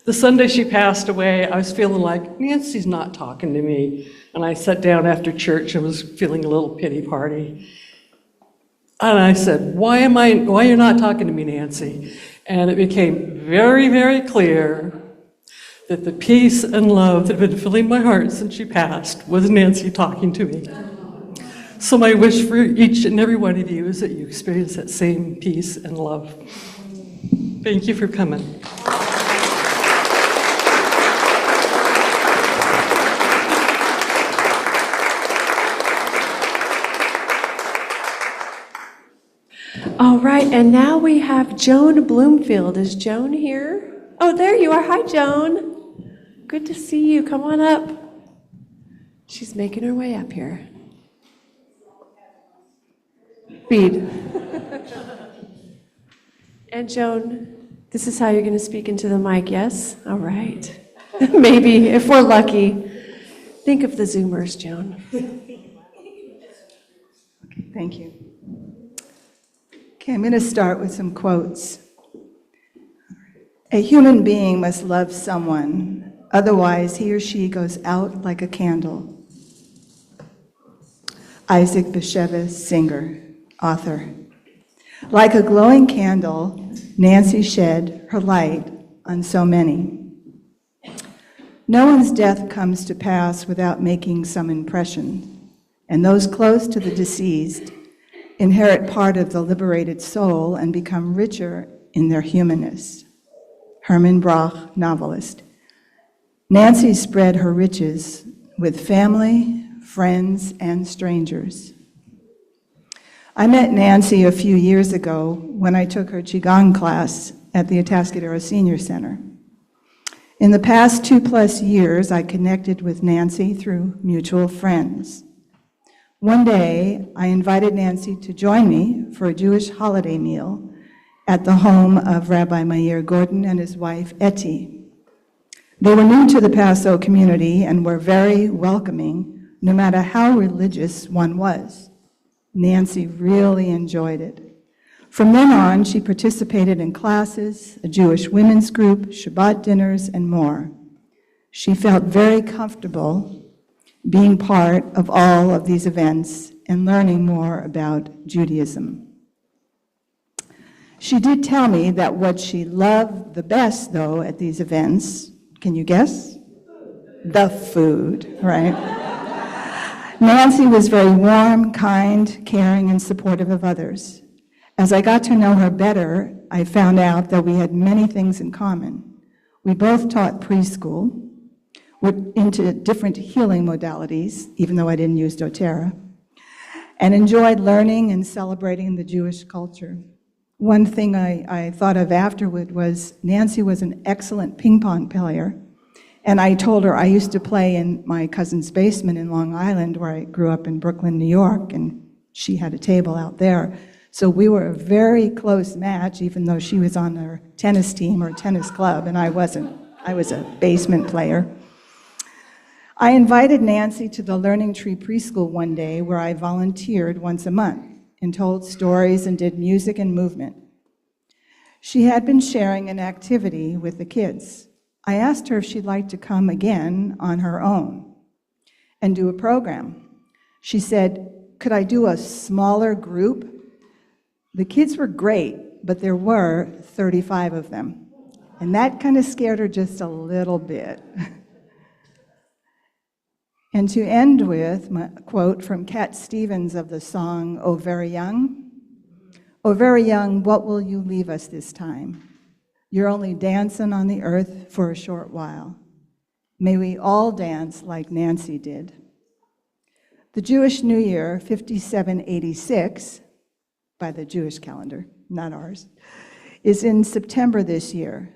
The Sunday she passed away, I was feeling like, Nancy's not talking to me. And I sat down after church and was feeling a little pity party. And I said, why you're not talking to me, Nancy? And it became very, very clear that the peace and love that had been filling my heart since she passed was Nancy talking to me. So my wish for each and every one of you is that you experience that same peace and love. Thank you for coming. All right, and now we have Joan Bloomfield. Is Joan here? Oh, there you are. Hi, Joan. Good to see you. Come on up. She's making her way up here. Speed. And Joan, this is how you're going to speak into the mic, yes? All right. Maybe, if we're lucky. Think of the Zoomers, Joan. Okay, thank you. Okay, I'm going to start with some quotes. A human being must love someone, otherwise he or she goes out like a candle. Isaac Bashevis, singer, author. Like a glowing candle, Nancy shed her light on so many. No one's death comes to pass without making some impression, and those close to the deceased inherit part of the liberated soul and become richer in their humanness. Herman Broch, novelist. Nancy spread her riches with family, friends, and strangers. I met Nancy a few years ago when I took her Qigong class at the Atascadero Senior Center. In the past 2+ years, I connected with Nancy through mutual friends. One day, I invited Nancy to join me for a Jewish holiday meal at the home of Rabbi Meir Gordon and his wife, Etty. They were new to the Paso community and were very welcoming, no matter how religious one was. Nancy really enjoyed it. From then on, she participated in classes, a Jewish women's group, Shabbat dinners, and more. She felt very comfortable being part of all of these events and learning more about Judaism. She did tell me that what she loved the best, though, at these events, can you guess? The food, right? Nancy was very warm, kind, caring, and supportive of others. As I got to know her better, I found out that we had many things in common. We both taught preschool. We're into different healing modalities, even though I didn't use doTERRA, and enjoyed learning and celebrating the Jewish culture. One thing I thought of afterward was Nancy was an excellent ping pong player, and I told her I used to play in my cousin's basement in Long Island, where I grew up in Brooklyn, New York, and she had a table out there. So we were a very close match, even though she was on her tennis team or tennis club, and I wasn't. I was a basement player. I invited Nancy to the Learning Tree preschool one day, where I volunteered once a month and told stories and did music and movement. She had been sharing an activity with the kids. I asked her if she'd like to come again on her own and do a program. She said, could I do a smaller group? The kids were great, but there were 35 of them. And that kind of scared her just a little bit. And to end with a quote from Cat Stevens of the song, "O Very Young." "O very young, what will you leave us this time? You're only dancing on the earth for a short while. May we all dance like Nancy did." The Jewish New Year, 5786, by the Jewish calendar, not ours, is in September this year.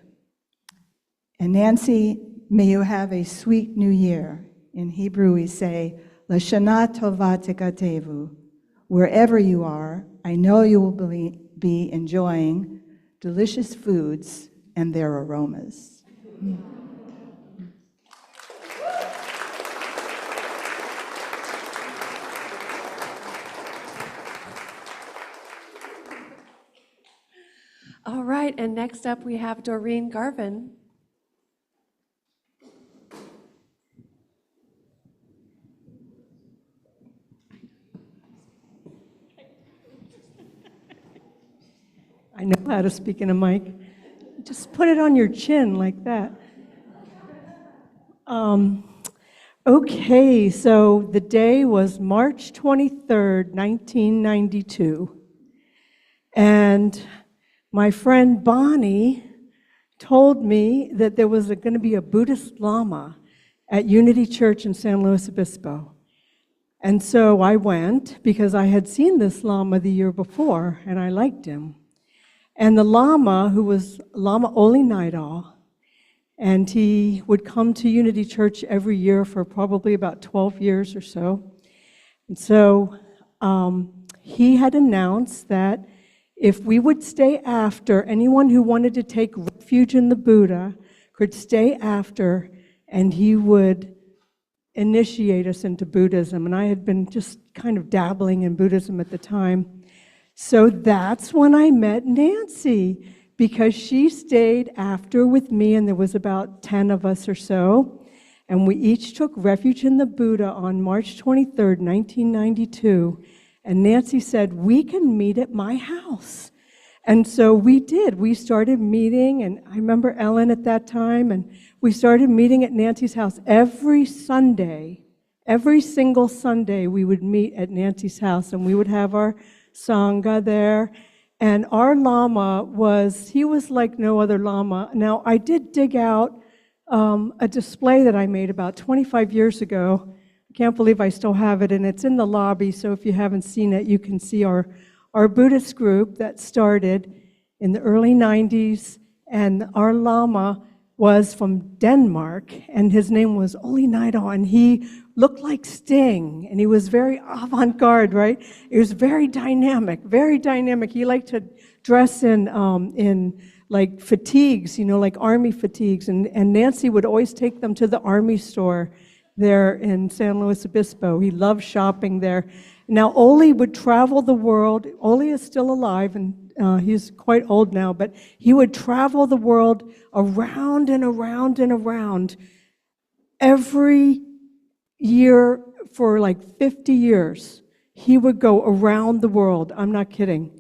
And Nancy, may you have a sweet new year. In Hebrew we say, L'shana tova tekatevu. Wherever you are, I know you will be enjoying delicious foods and their aromas. All right, and next up we have Doreen Garvin. I know how to speak in a mic. Just put it on your chin like that. Okay, so the day was March 23rd, 1992. And my friend Bonnie told me that there was going to be a Buddhist Lama at Unity Church in San Luis Obispo. And so I went because I had seen this Lama the year before, and I liked him. And the Lama, who was Lama Oli Nidal, and he would come to Unity Church every year for probably about 12 years or so. And so he had announced that if we would stay after, anyone who wanted to take refuge in the Buddha could stay after, and he would initiate us into Buddhism. And I had been just kind of dabbling in Buddhism at the time. So that's when I met Nancy, because she stayed after with me, and there was about 10 of us or so. And we each took refuge in the Buddha on March 23rd, 1992. And Nancy said, we can meet at my house. And so we did. We started meeting, and I remember Ellen at that time, and we started meeting at Nancy's house every Sunday. Every single Sunday we would meet at Nancy's house, and we would have our Sangha there. And our Lama he was like no other Lama. Now, I did dig out a display that I made about 25 years ago. I can't believe I still have it, and it's in the lobby, so if you haven't seen it, you can see our Buddhist group that started in the early 90s, and our Lama was from Denmark, and his name was Ole Nidal, and he looked like Sting, and he was very avant-garde, right? He was very dynamic, very dynamic. He liked to dress in like fatigues, like army fatigues, and Nancy would always take them to the army store there in San Luis Obispo. He loved shopping there. Now, Ole would travel the world. Ole is still alive, and he's quite old now, but he would travel the world around and around and around every year for like 50 years. He would go around the world. I'm not kidding,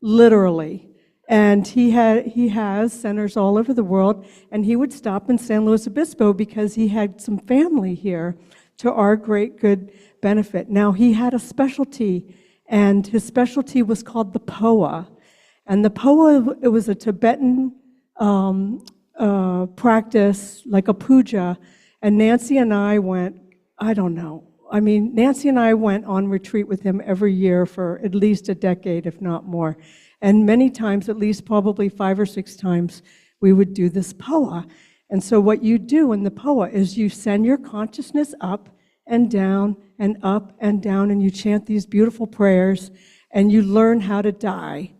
literally. And he has centers all over the world, and he would stop in San Luis Obispo because he had some family here to our great good benefit. Now, he had a specialty, and his specialty was called the Poa. And the Poa, it was a Tibetan practice, like a puja, and Nancy and I went, Nancy and I went on retreat with him every year for at least a decade, if not more. And many times, at least probably 5 or 6 times, we would do this Poa. And so what you do in the Poa is you send your consciousness up and down and up and down, and you chant these beautiful prayers, and you learn how to die.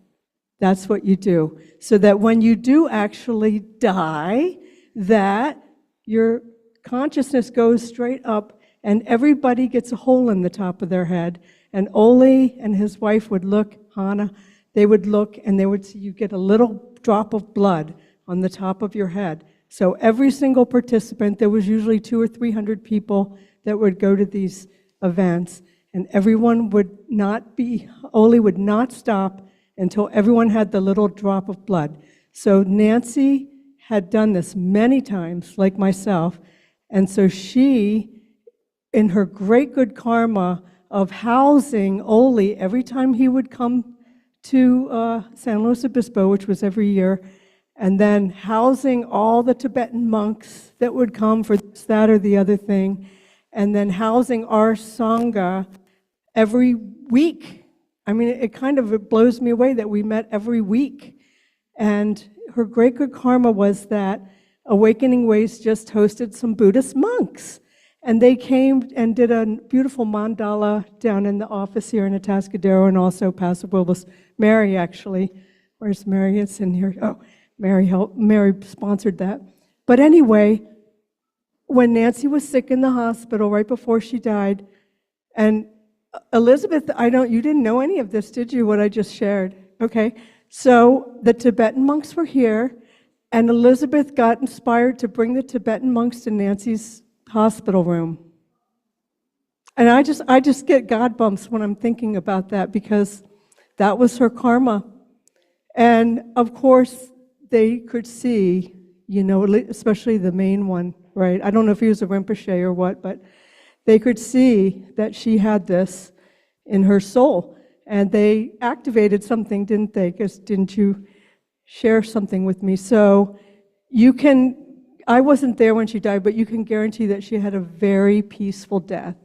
That's what you do. So that when you do actually die, that your consciousness goes straight up, and everybody gets a hole in the top of their head. And Ole and his wife would look, Hannah, they would look, and they would see you get a little drop of blood on the top of your head. So every single participant, there was usually 200 or 300 people that would go to these events, and everyone would Ole would not stop until everyone had the little drop of blood. So Nancy had done this many times, like myself, and so she, in her great good karma of housing Ole every time he would come to San Luis Obispo, which was every year, and then housing all the Tibetan monks that would come for this, that, or the other thing, and then housing our Sangha every week. It kind of blows me away that we met every week. And her great good karma was that Awakening Ways just hosted some Buddhist monks. And they came and did a beautiful mandala down in the office here in Atascadero, and also Paso Robles. Mary, actually. Where's Mary? It's in here. Oh, Mary sponsored that. But anyway, when Nancy was sick in the hospital right before she died, and Elizabeth, you didn't know any of this, did you, what I just shared? Okay. So the Tibetan monks were here, and Elizabeth got inspired to bring the Tibetan monks to Nancy's hospital room. And I just get God bumps when I'm thinking about that, because that was her karma. And of course, they could see, especially the main one, right? I don't know if he was a Rinpoche or what, but they could see that she had this in her soul. And they activated something, didn't they? Because didn't you share something with me? So I wasn't there when she died, but you can guarantee that she had a very peaceful death.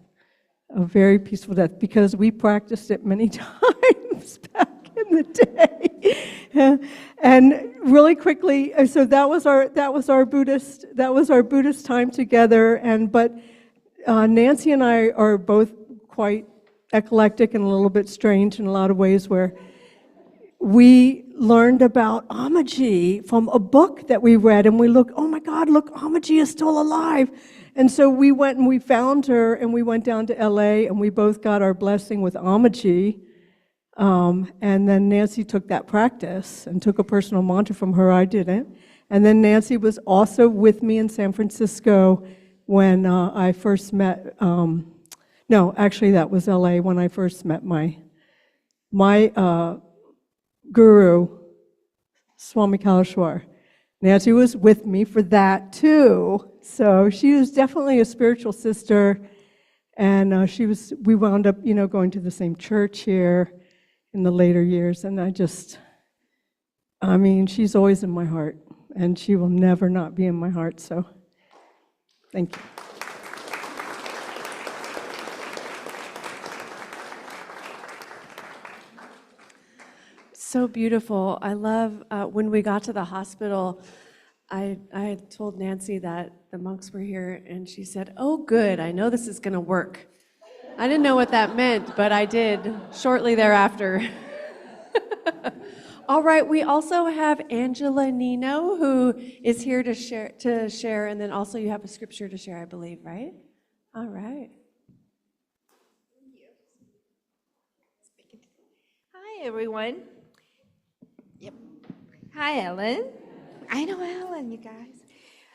A very peaceful death, because we practiced it many times back in the day. And really quickly, so that was our Buddhist time together. But Nancy and I are both quite eclectic and a little bit strange in a lot of ways, where we learned about Amaji from a book that we read, and we looked, oh my God, look, Amaji is still alive. And so we went and we found her, and we went down to LA, and we both got our blessing with Amaji. And then Nancy took that practice and took a personal mantra from her. I didn't. And then Nancy was also with me in San Francisco when I first met, no, actually that was LA when I first met my guru, Swami Kalashwar. Nancy was with me for that too. So she was definitely a spiritual sister, and we wound up, going to the same church here in the later years, and she's always in my heart, and she will never not be in my heart, so thank you. So beautiful. I love when we got to the hospital, I had told Nancy that the monks were here, and she said, oh, good, I know this is going to work. I didn't know what that meant, but I did shortly thereafter. All right, we also have Angela Nino, who is here to share, and then also you have a scripture to share, I believe, right? All right. Hi, everyone. Yep. Hi, Ellen. I know Ellen, you guys.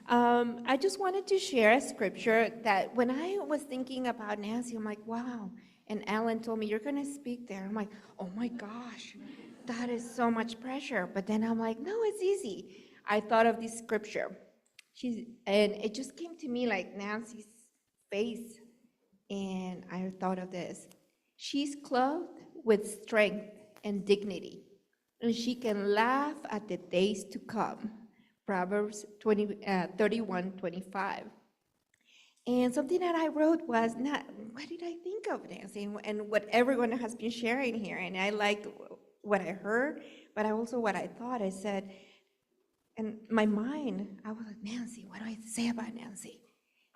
I just wanted to share a scripture that when I was thinking about Nancy, I'm like, wow. And Ellen told me, you're going to speak there. I'm like, oh my gosh, that is so much pressure. But then I'm like, no, it's easy. I thought of this scripture. And it just came to me like Nancy's face. And I thought of this. She's clothed with strength and dignity, and she can laugh at the days to come. Proverbs 31:25. And something that I wrote was, what did I think of Nancy and what everyone has been sharing here? And I liked what I heard, but also what I thought. I said, in my mind, I was like, Nancy, what do I say about Nancy?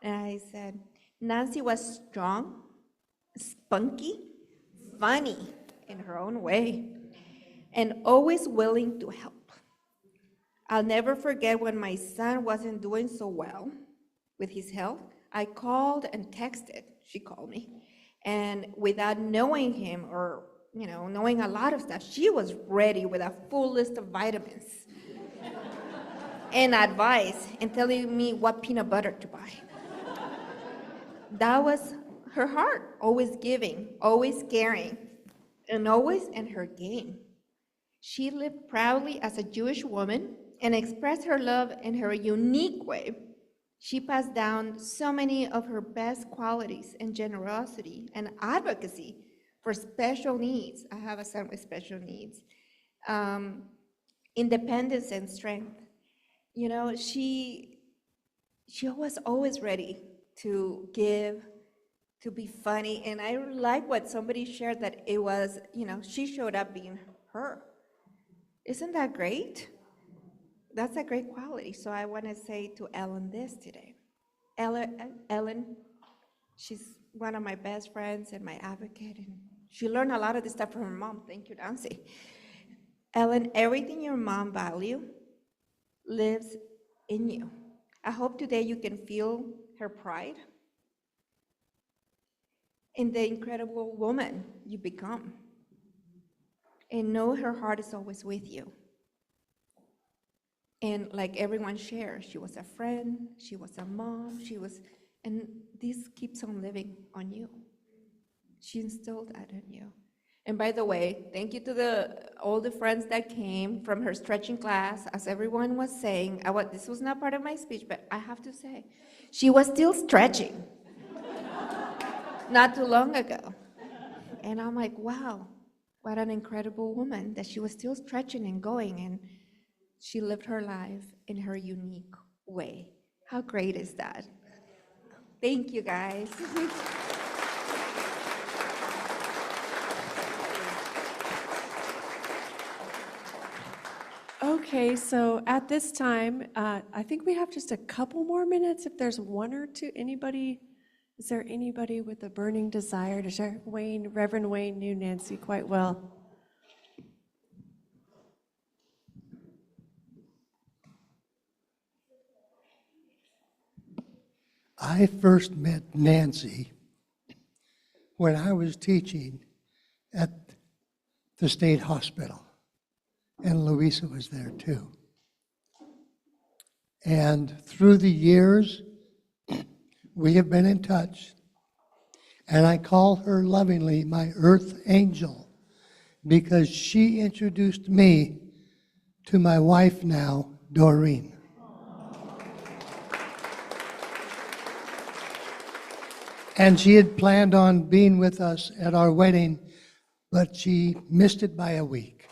And I said, Nancy was strong, spunky, funny in her own way, and always willing to help. I'll never forget when my son wasn't doing so well with his health. I called and texted. She called me. And without knowing him or, knowing a lot of stuff, she was ready with a full list of vitamins and advice and telling me what peanut butter to buy. That was her heart, always giving, always caring, and always in her game. She lived proudly as a Jewish woman and expressed her love in her unique way. She passed down so many of her best qualities and generosity and advocacy for special needs. I have a son with special needs. Independence and strength. She was always ready to give, to be funny. And I like what somebody shared, that it was, she showed up being her. Isn't that great? That's a great quality. So I want to say to Ellen this today. Ellen, she's one of my best friends and my advocate, and she learned a lot of this stuff from her mom. Thank you, Nancy. Ellen, everything your mom values lives in you. I hope today you can feel her pride in the incredible woman you become, and know her heart is always with you. And like everyone shares, she was a friend, she was a mom, and this keeps on living on you. She instilled that in you. And by the way, thank you to all the friends that came from her stretching class. As everyone was saying, this was not part of my speech, but I have to say, she was still stretching not too long ago. And I'm like, wow, what an incredible woman that she was still stretching and going, and she lived her life in her unique way. How great is that? Thank you, guys. Okay, so at this time, I think we have just a couple more minutes. If there's one or two, anybody Is there anybody with a burning desire to share? Reverend Wayne knew Nancy quite well. I first met Nancy when I was teaching at the state hospital, and Louisa was there too. And through the years, we have been in touch, and I call her lovingly my earth angel because she introduced me to my wife now, Doreen. And she had planned on being with us at our wedding, but she missed it by a week.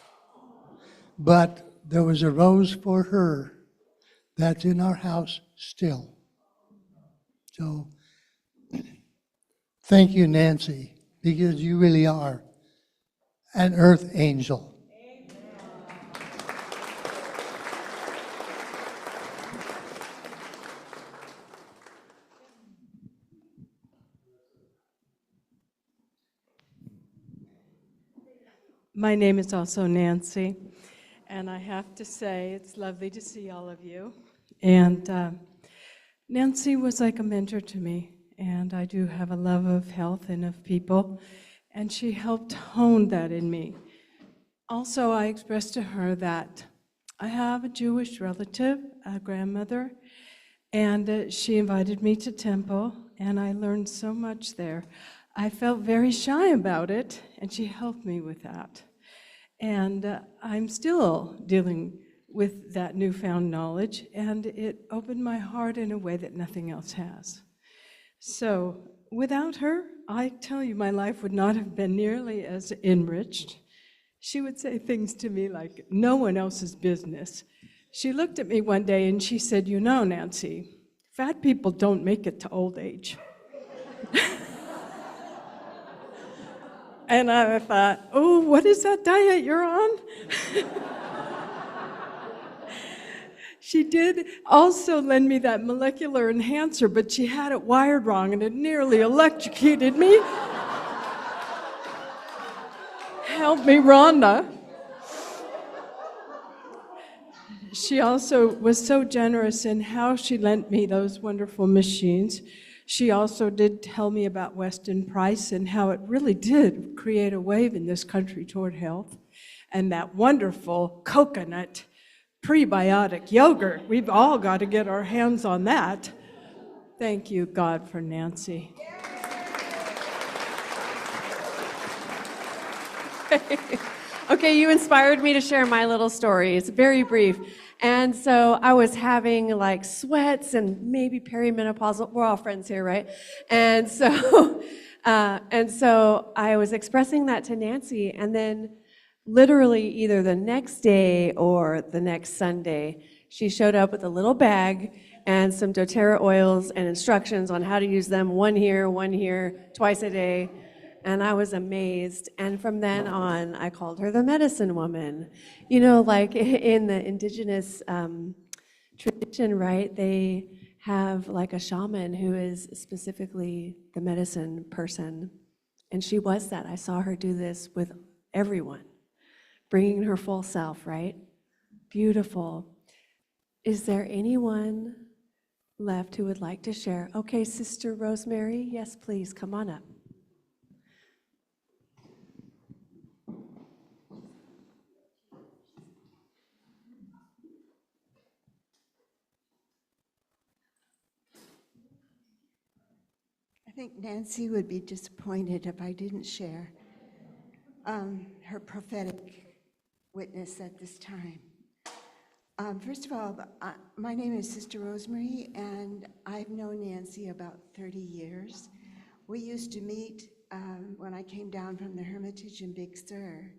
But there was a rose for her that's in our house still. So thank you, Nancy, because you really are an earth angel. My name is also Nancy, and I have to say it's lovely to see all of you. And Nancy was like a mentor to me, and I do have a love of health and of people, and she helped hone that in me. Also, I expressed to her that I have a Jewish relative, a grandmother, and she invited me to temple, and I learned so much there. I felt very shy about it, and she helped me with that. And I'm still dealing with that newfound knowledge, and it opened my heart in a way that nothing else has. So without her, I tell you, my life would not have been nearly as enriched. She would say things to me like, no one else's business. She looked at me one day and she said, you know, Nancy, fat people don't make it to old age. And I thought, oh, what is that diet you're on? She did also lend me that molecular enhancer, but she had it wired wrong and it nearly electrocuted me. Help me, Rhonda. She also was so generous in how she lent me those wonderful machines. She also did tell me about Weston Price and how it really did create a wave in this country toward health. And that wonderful coconut prebiotic yogurt. We've all got to get our hands on that. Thank you, God, for Nancy. Okay, you inspired me to share my little story. It's very brief. And so I was having like sweats and maybe perimenopausal. We're all friends here, right? And so I was expressing that to Nancy, and then literally either the next day or the next Sunday, she showed up with a little bag and some doTERRA oils and instructions on how to use them, one here, twice a day. And I was amazed. And from then on, I called her the medicine woman. You know, like in the indigenous tradition, right? They have like a shaman who is specifically the medicine person. And she was that. I saw her do this with everyone, bringing her full self, right? Beautiful. Is there anyone left who would like to share? Okay, Sister Rosemary, yes, please, come on up. I think Nancy would be disappointed if I didn't share her prophetic witness at this time. First of all, my name is Sister Rosemary, and I've known Nancy about 30 years. We used to meet when I came down from the Hermitage in Big Sur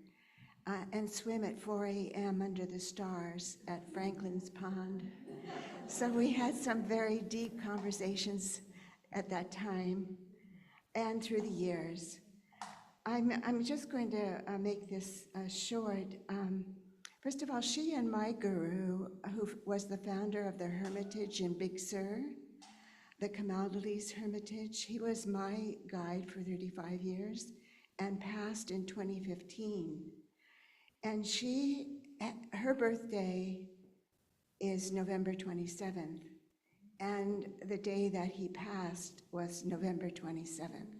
and swim at 4 a.m. under the stars at Franklin's Pond. So we had some very deep conversations at that time and through the years. I'm just going to make this short. First of all, she and my guru, who was the founder of the Hermitage in Big Sur, the Camaldolese Hermitage. He was my guide for 35 years and passed in 2015. And her birthday is November 27th, and the day that he passed was November 27th.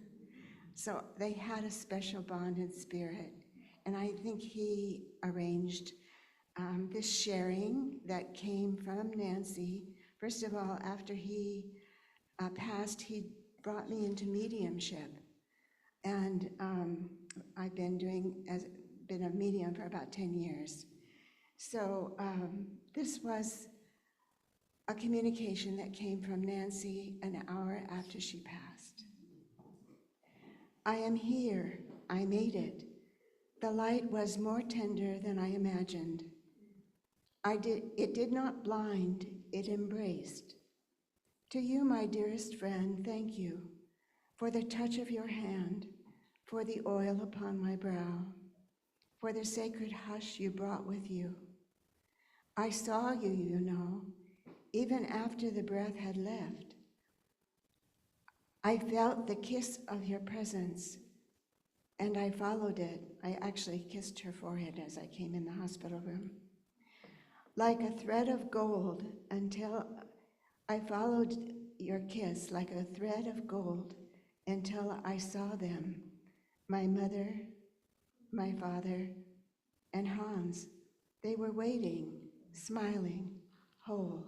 So they had a special bond in spirit, and I think he arranged this sharing that came from Nancy. First of all, after he passed, he brought me into mediumship, and I've been a medium for about 10 years. So this was a communication that came from Nancy an hour after she passed. I am here, I made it. The light was more tender than I imagined. It did not blind, it embraced. To you, my dearest friend, thank you for the touch of your hand, for the oil upon my brow, for the sacred hush you brought with you. I saw you, you know, even after the breath had left. I felt the kiss of your presence, and I followed it. I actually kissed her forehead as I came in the hospital room. Like a thread of gold, until I followed your kiss like a thread of gold until I saw them, my mother, my father, and Hans. They were waiting, smiling, whole.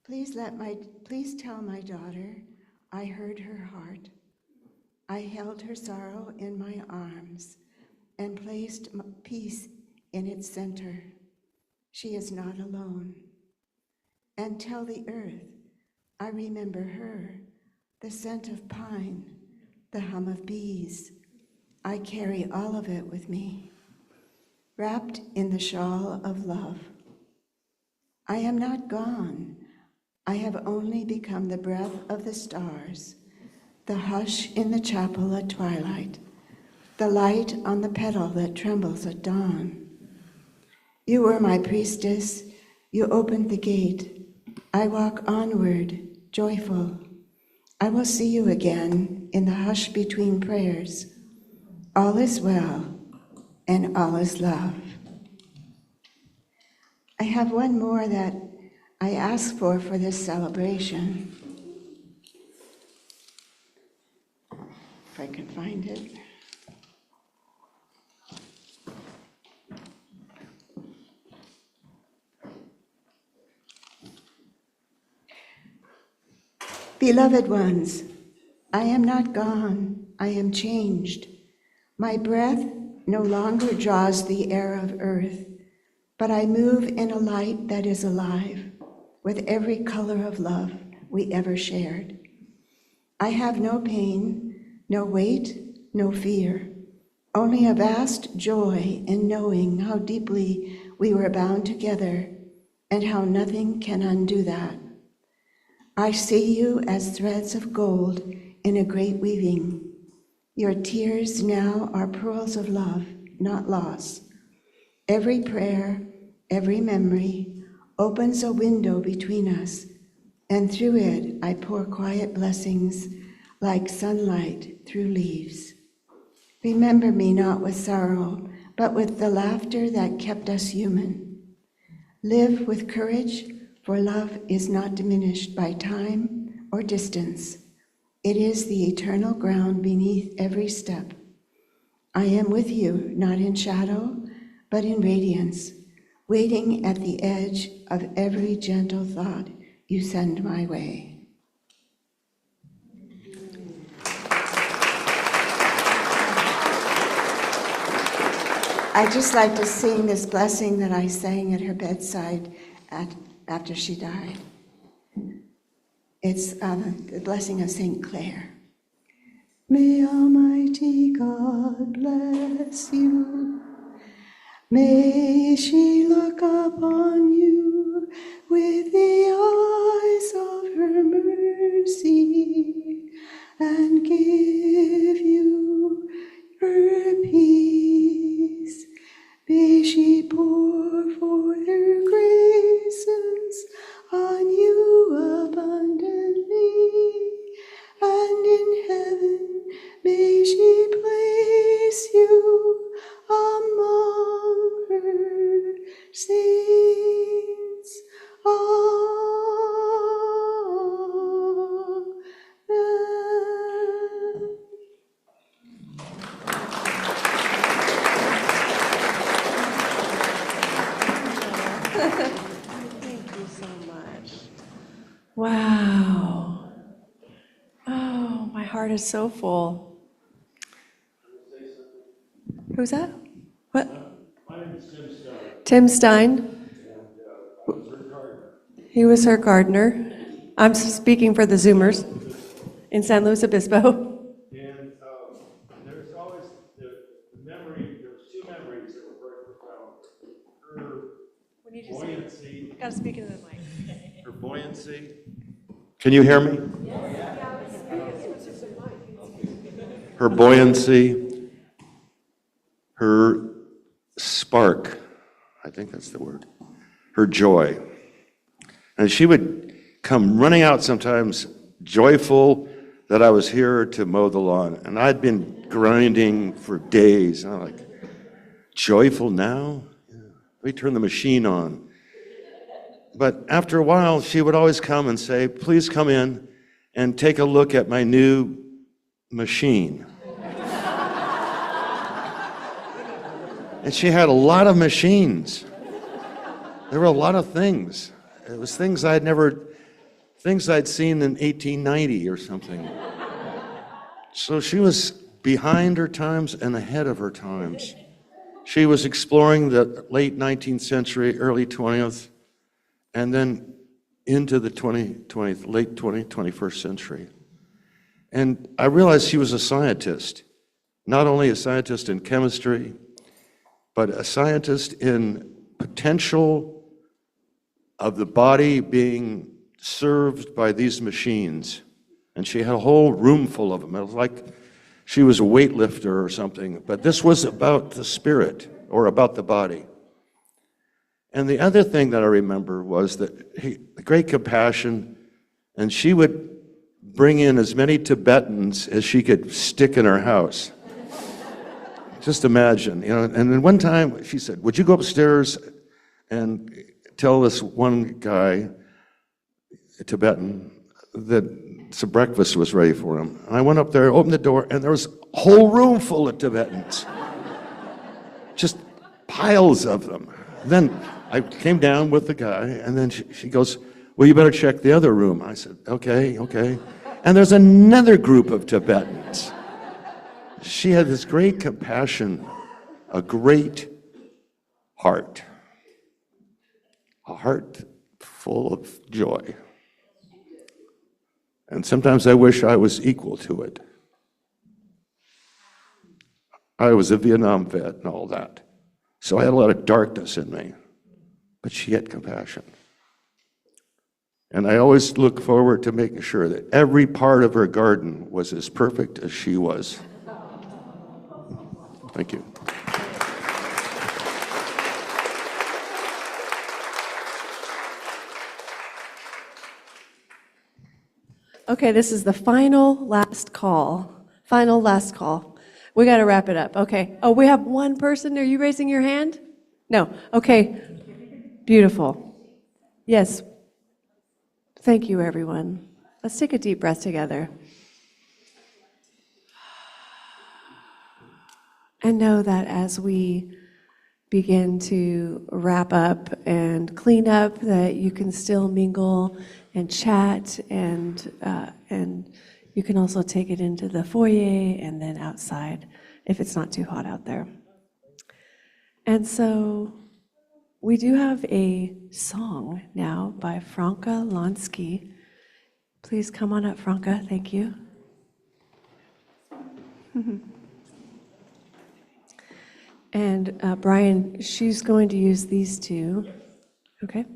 Please tell my daughter I heard her heart. I held her sorrow in my arms and placed peace in its center. She is not alone. And tell the earth I remember her, the scent of pine, the hum of bees. I carry all of it with me, wrapped in the shawl of love. I am not gone. I have only become the breath of the stars, the hush in the chapel at twilight, the light on the petal that trembles at dawn. You were my priestess. You opened the gate. I walk onward, joyful. I will see you again in the hush between prayers. All is well, and all is love. I have one more that I asked for this celebration. If I can find it. Beloved ones, I am not gone, I am changed. My breath no longer draws the air of earth, but I move in a light that is alive, with every color of love we ever shared. I have no pain, no weight, no fear, only a vast joy in knowing how deeply we were bound together and how nothing can undo that. I see you as threads of gold in a great weaving. Your tears now are pearls of love, not loss. Every prayer, every memory opens a window between us, and through it I pour quiet blessings like sunlight through leaves. Remember me not with sorrow, but with the laughter that kept us human. Live with courage, for love is not diminished by time or distance. It is the eternal ground beneath every step. I am with you, not in shadow, but in radiance, waiting at the edge of every gentle thought you send my way. I'd just like to sing this blessing that I sang at her bedside after she died. It's the blessing of St. Clare. May Almighty God bless you. May she look upon you with the eyes of her mercy and give you her peace. May she pour forth her graces on you heart is so full. Who's that? What? My name is Tim Stein. Tim Stein. I was her gardener. He was her gardener. I'm speaking for the Zoomers in San Luis Obispo. And there's always the memory, there was two memories that were very profound. Her buoyancy. You gotta speak into the mic. Her buoyancy. Can you hear me? Her buoyancy, her spark, I think that's the word, her joy. And she would come running out sometimes joyful that I was here to mow the lawn. And I'd been grinding for days. And I'm like, joyful now? Yeah. Let me turn the machine on. But after a while, she would always come and say, please come in and take a look at my new machine. And she had a lot of machines. There were a lot of things. It was things I'd seen in 1890 or something. So she was behind her times and ahead of her times. She was exploring the late 19th century, early 20th, and then into the late 21st century. And I realized she was a scientist, not only a scientist in chemistry, but a scientist in potential of the body being served by these machines. And she had a whole room full of them. It was like she was a weightlifter or something. But this was about the spirit, or about the body. And the other thing that I remember was that the great compassion, and she would bring in as many Tibetans as she could stick in her house. Just imagine, And then one time she said, would you go upstairs and tell this one guy, a Tibetan, that some breakfast was ready for him. And I went up there, opened the door, and there was a whole room full of Tibetans. Just piles of them. Then I came down with the guy, and then she goes, well, you better check the other room. I said, okay. And there's another group of Tibetans. She had this great compassion, a great heart, a heart full of joy. And sometimes I wish I was equal to it. I was a Vietnam vet and all that, so I had a lot of darkness in me, but she had compassion. And I always look forward to making sure that every part of her garden was as perfect as she was. Thank you. Okay, this is the final last call. Final last call. We got to wrap it up. Okay. Oh, we have one person. Are you raising your hand? No. Okay. Beautiful. Yes. Thank you, everyone. Let's take a deep breath together. And know that as we begin to wrap up and clean up, that you can still mingle and chat, and you can also take it into the foyer and then outside if it's not too hot out there. And so we do have a song now by Franca Lansky. Please come on up, Franca. Thank you. And Brian, she's going to use these two. Okay.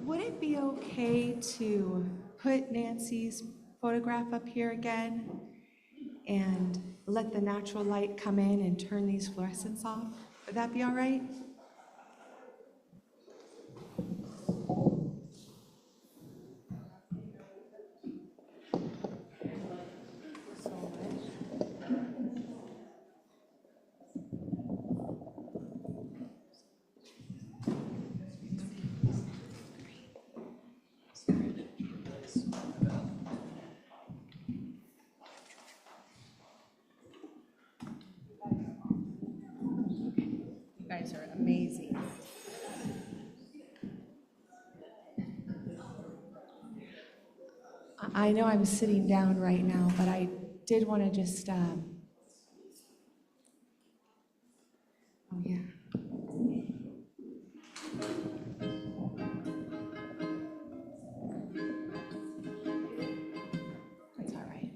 Would it be okay to put Nancy's photograph up here again and let the natural light come in and turn these fluorescents off? Would that be all right? guys are amazing. I know I'm sitting down right now, but I did want to just, oh yeah. That's all right.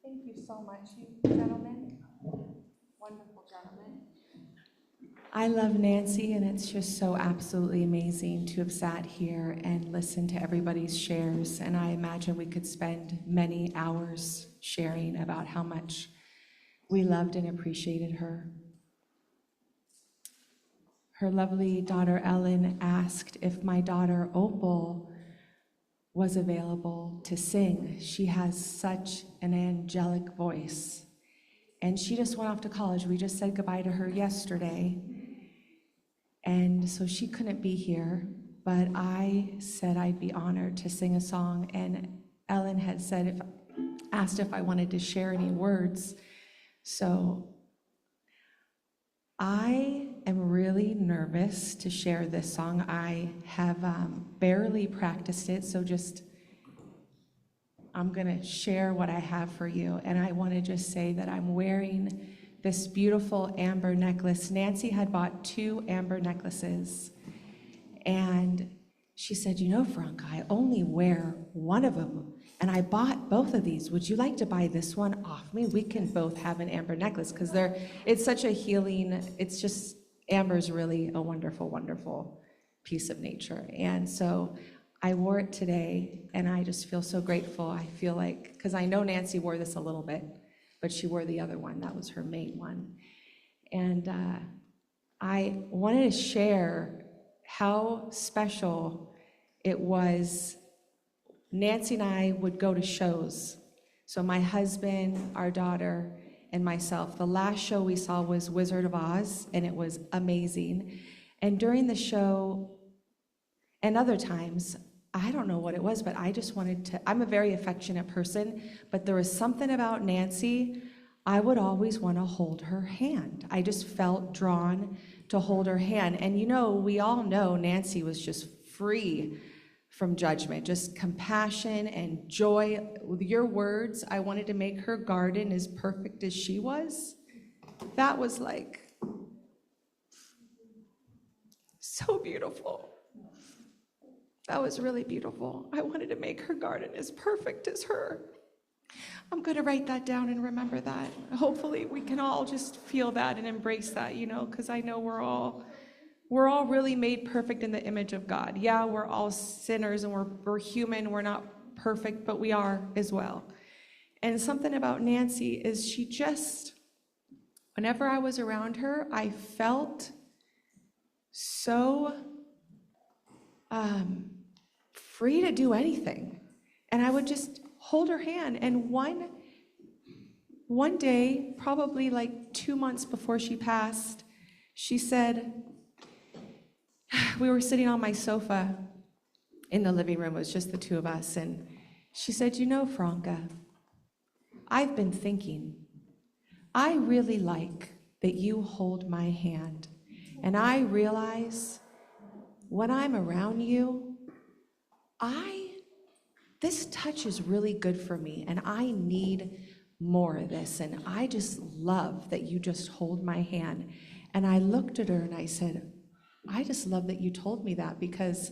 Thank you so much, you gentlemen. Wonderful gentlemen. I love Nancy, and it's just so absolutely amazing to have sat here and listened to everybody's shares. And I imagine we could spend many hours sharing about how much we loved and appreciated her. Her lovely daughter Ellen asked if my daughter Opal was available to sing. She has such an angelic voice. And she just went off to college. We just said goodbye to her yesterday. And so she couldn't be here, but I said I'd be honored to sing a song. And Ellen had asked if I wanted to share any words. So I am really nervous to share this song. I have barely practiced it, so I'm gonna share what I have for you. And I wanna just say that I'm wearing this beautiful amber necklace. Nancy had bought 2 amber necklaces. And she said, you know, Franca, I only wear one of them. And I bought both of these. Would you like to buy this one off me? We can both have an amber necklace because it's such a healing, amber's really a wonderful, wonderful piece of nature. And so I wore it today and I just feel so grateful. I feel like, because I know Nancy wore this a little bit, but she wore the other one. That was her main one. And I wanted to share how special it was. Nancy and I would go to shows. So my husband, our daughter, and myself. The last show we saw was Wizard of Oz, and it was amazing. And during the show, and other times, I don't know what it was, but I just wanted to, I'm a very affectionate person, but there was something about Nancy, I would always want to hold her hand. I just felt drawn to hold her hand. And you know, we all know Nancy was just free from judgment, just compassion and joy. With your words, I wanted to make her garden as perfect as she was. That was like so beautiful. That was really beautiful. I wanted to make her garden as perfect as her. I'm going to write that down and remember that. Hopefully we can all just feel that and embrace that, you know, because I know we're all really made perfect in the image of God. Yeah, we're all sinners and we're human. We're not perfect, but we are as well. And something about Nancy is she just, whenever I was around her, I felt so free to do anything. And I would just hold her hand. And one day, probably like 2 months before she passed, she said, we were sitting on my sofa in the living room. It was just the 2 of us. And she said, you know, Franca, I've been thinking, I really like that you hold my hand. And I realize when I'm around you, this touch is really good for me, and I need more of this. And I just love that you just hold my hand. And I looked at her and I said, I just love that you told me that because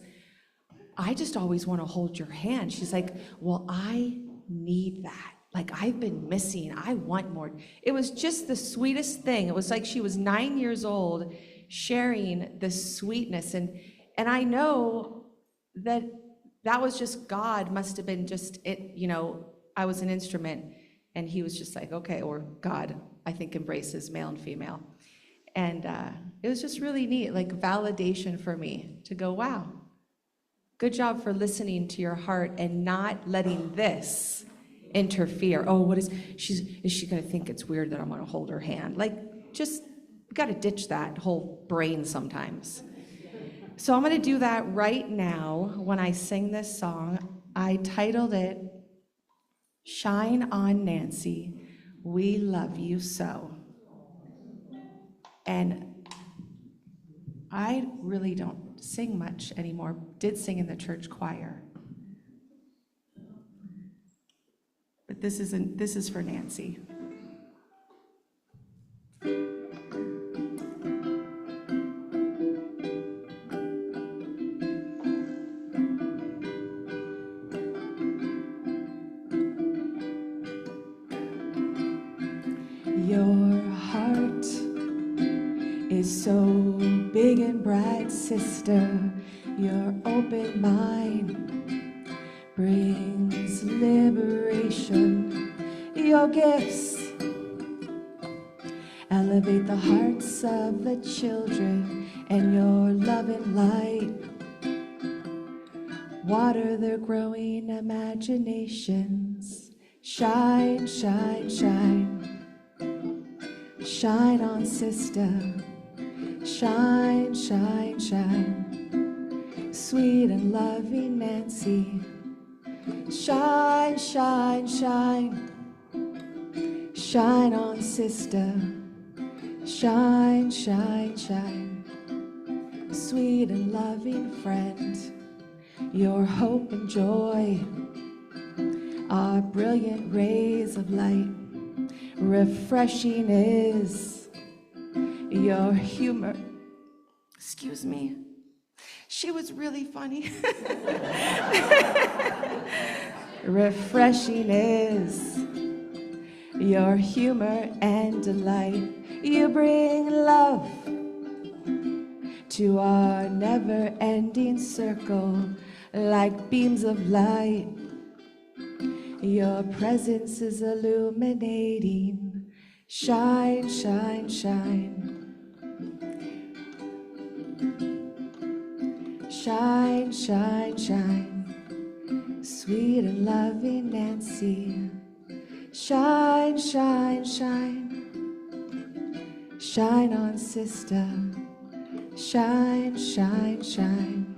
I just always want to hold your hand. She's like, well, I need that. Like, I've been missing. I want more. It was just the sweetest thing. It was like she was 9 years old sharing the sweetness. And I know that was just God must have been just it, you know, I was an instrument and he was just like, okay, or God, I think embraces male and female. And it was just really neat, like validation for me to go, wow, good job for listening to your heart and not letting this interfere. Oh, is she gonna think it's weird that I'm gonna hold her hand? Like, just gotta ditch that whole brain sometimes. So I'm going to do that right now when I sing this song. I titled it, Shine On Nancy, we love you so. And I really don't sing much anymore, did sing in the church choir. But this is for Nancy. Your heart is so big and bright, sister. Your open mind brings liberation. Your gifts elevate the hearts of the children, and your love and light water their growing imaginations. Shine, shine, shine. Shine on, sister. Shine, shine, shine. Sweet and loving Nancy. Shine, shine, shine. Shine on, sister. Shine, shine, shine. Sweet and loving friend. Your hope and joy are brilliant rays of light. Refreshing is your humor. Excuse me. She was really funny. Refreshing is your humor and delight. You bring love to our never-ending circle like beams of light. Your presence is illuminating. Shine, shine, shine. Shine, shine, shine. Sweet and loving Nancy. Shine, shine, shine. Shine on, sister. Shine, shine, shine.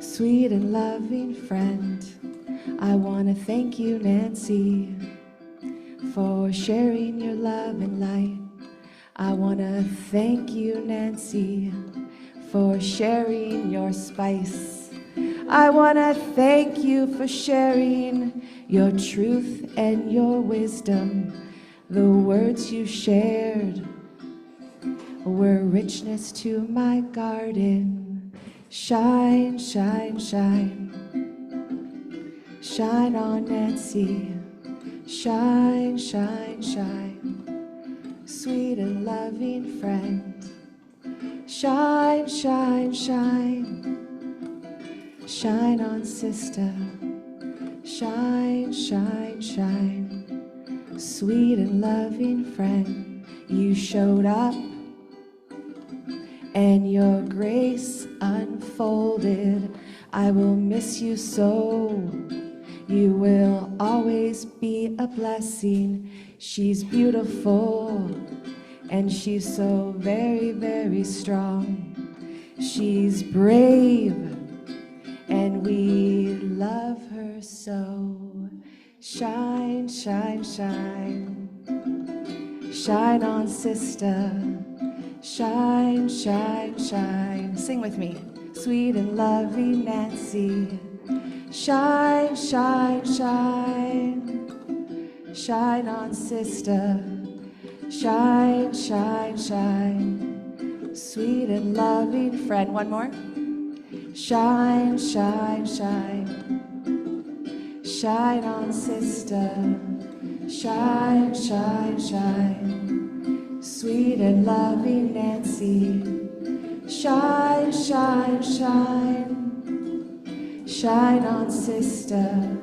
Sweet and loving friend. I want to thank you, Nancy, for sharing your love and light. I want to thank you, Nancy, for sharing your spice. I want to thank you for sharing your truth and your wisdom. The words you shared were richness to my garden. Shine, shine, shine. Shine on, Nancy. Shine, shine, shine. Sweet and loving friend. Shine, shine, shine. Shine on, sister. Shine, shine, shine. Sweet and loving friend. You showed up and your grace unfolded. I will miss you so. You will always be a blessing. She's beautiful, and she's so very, very strong. She's brave, and we love her so. Shine, shine, shine. Shine on, sister. Shine, shine, shine. Sing with me. Sweet and loving Nancy. Shine, shine, shine. Shine on, sister. Shine, shine, shine. Sweet and loving friend. One more. Shine, shine, shine. Shine on, sister. Shine, shine, shine. Sweet and loving Nancy. Shine, shine, shine. Shine on, sister.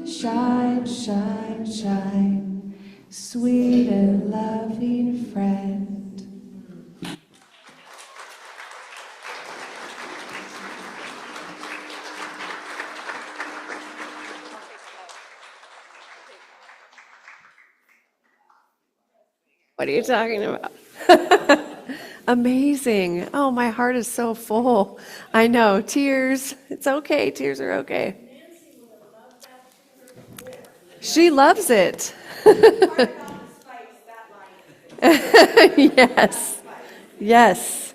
Shine, shine, shine. Sweet and loving friend. What are you talking about? Amazing. Oh, my heart is so full. I know. Tears. It's okay. Tears are okay. She loves it. Yes, yes.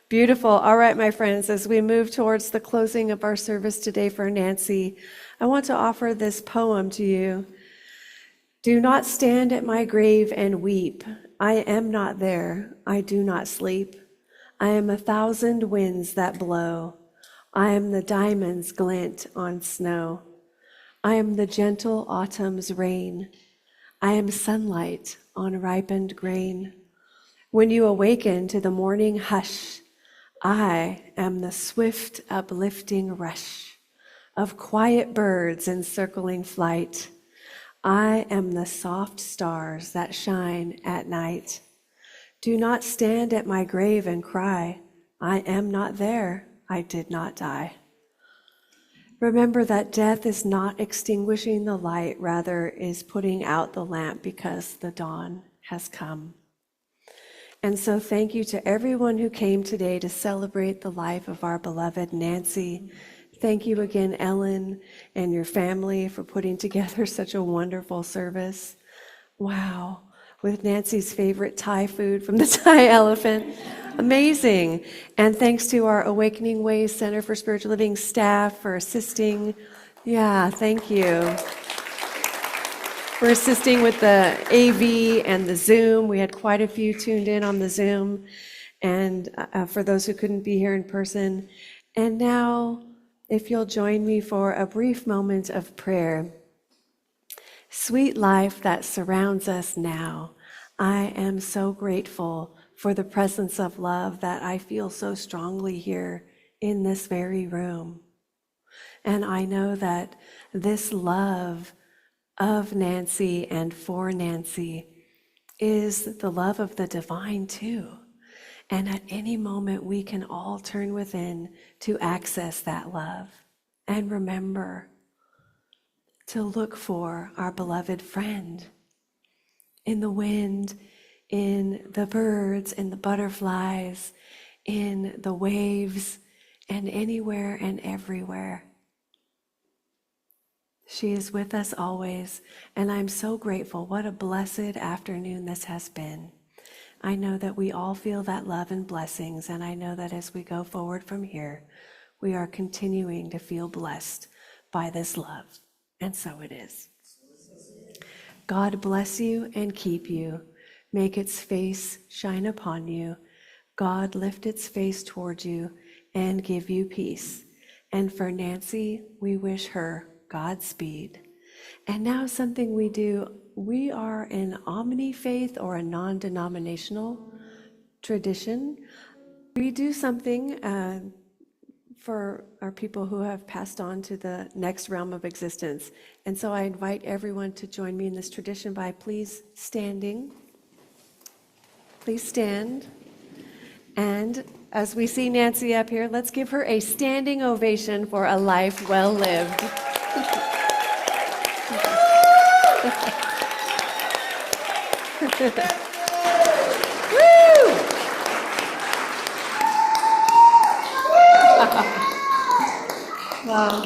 Beautiful. All right, my friends, as we move towards the closing of our service today for Nancy, I want to offer this poem to you. Do not stand at my grave and weep. I am not there. I do not sleep. I am 1,000 winds that blow. I am the diamonds glint on snow. I am the gentle autumn's rain. I am sunlight on ripened grain. When you awaken to the morning hush, I am the swift uplifting rush of quiet birds in circling flight. I am the soft stars that shine at night. Do not stand at my grave and cry, I am not there, I did not die. Remember that death is not extinguishing the light, rather is putting out the lamp because the dawn has come. And so thank you to everyone who came today to celebrate the life of our beloved Nancy. Thank you again, Ellen, and your family for putting together such a wonderful service. Wow, with Nancy's favorite Thai food from the Thai elephant. Amazing. And thanks to our Awakening Ways Center for Spiritual Living staff for assisting. Yeah, thank you. For assisting with the AV and the Zoom. We had quite a few tuned in on the Zoom, and for those who couldn't be here in person. And now, if you'll join me for a brief moment of prayer. Sweet life that surrounds us now, I am so grateful for the presence of love that I feel so strongly here in this very room. And I know that this love of Nancy and for Nancy is the love of the divine too. And at any moment we can all turn within to access that love. And remember to look for our beloved friend in the wind, in the birds, in the butterflies, in the waves, and anywhere and everywhere. She is with us always, and I'm so grateful. What a blessed afternoon this has been. I know that we all feel that love and blessings, and I know that as we go forward from here, we are continuing to feel blessed by this love, and so it is. God bless you and keep you. Make its face shine upon you. God lift its face toward you and give you peace. And for Nancy, we wish her Godspeed. And now something we do, we are an omni faith or a non-denominational tradition. We do something for our people who have passed on to the next realm of existence. And so I invite everyone to join me in this tradition by please standing. Please stand. And as we see Nancy up here, let's give her a standing ovation for a life well lived. Woo! Wow.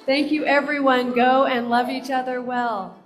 Thank you, everyone. Go and love each other well.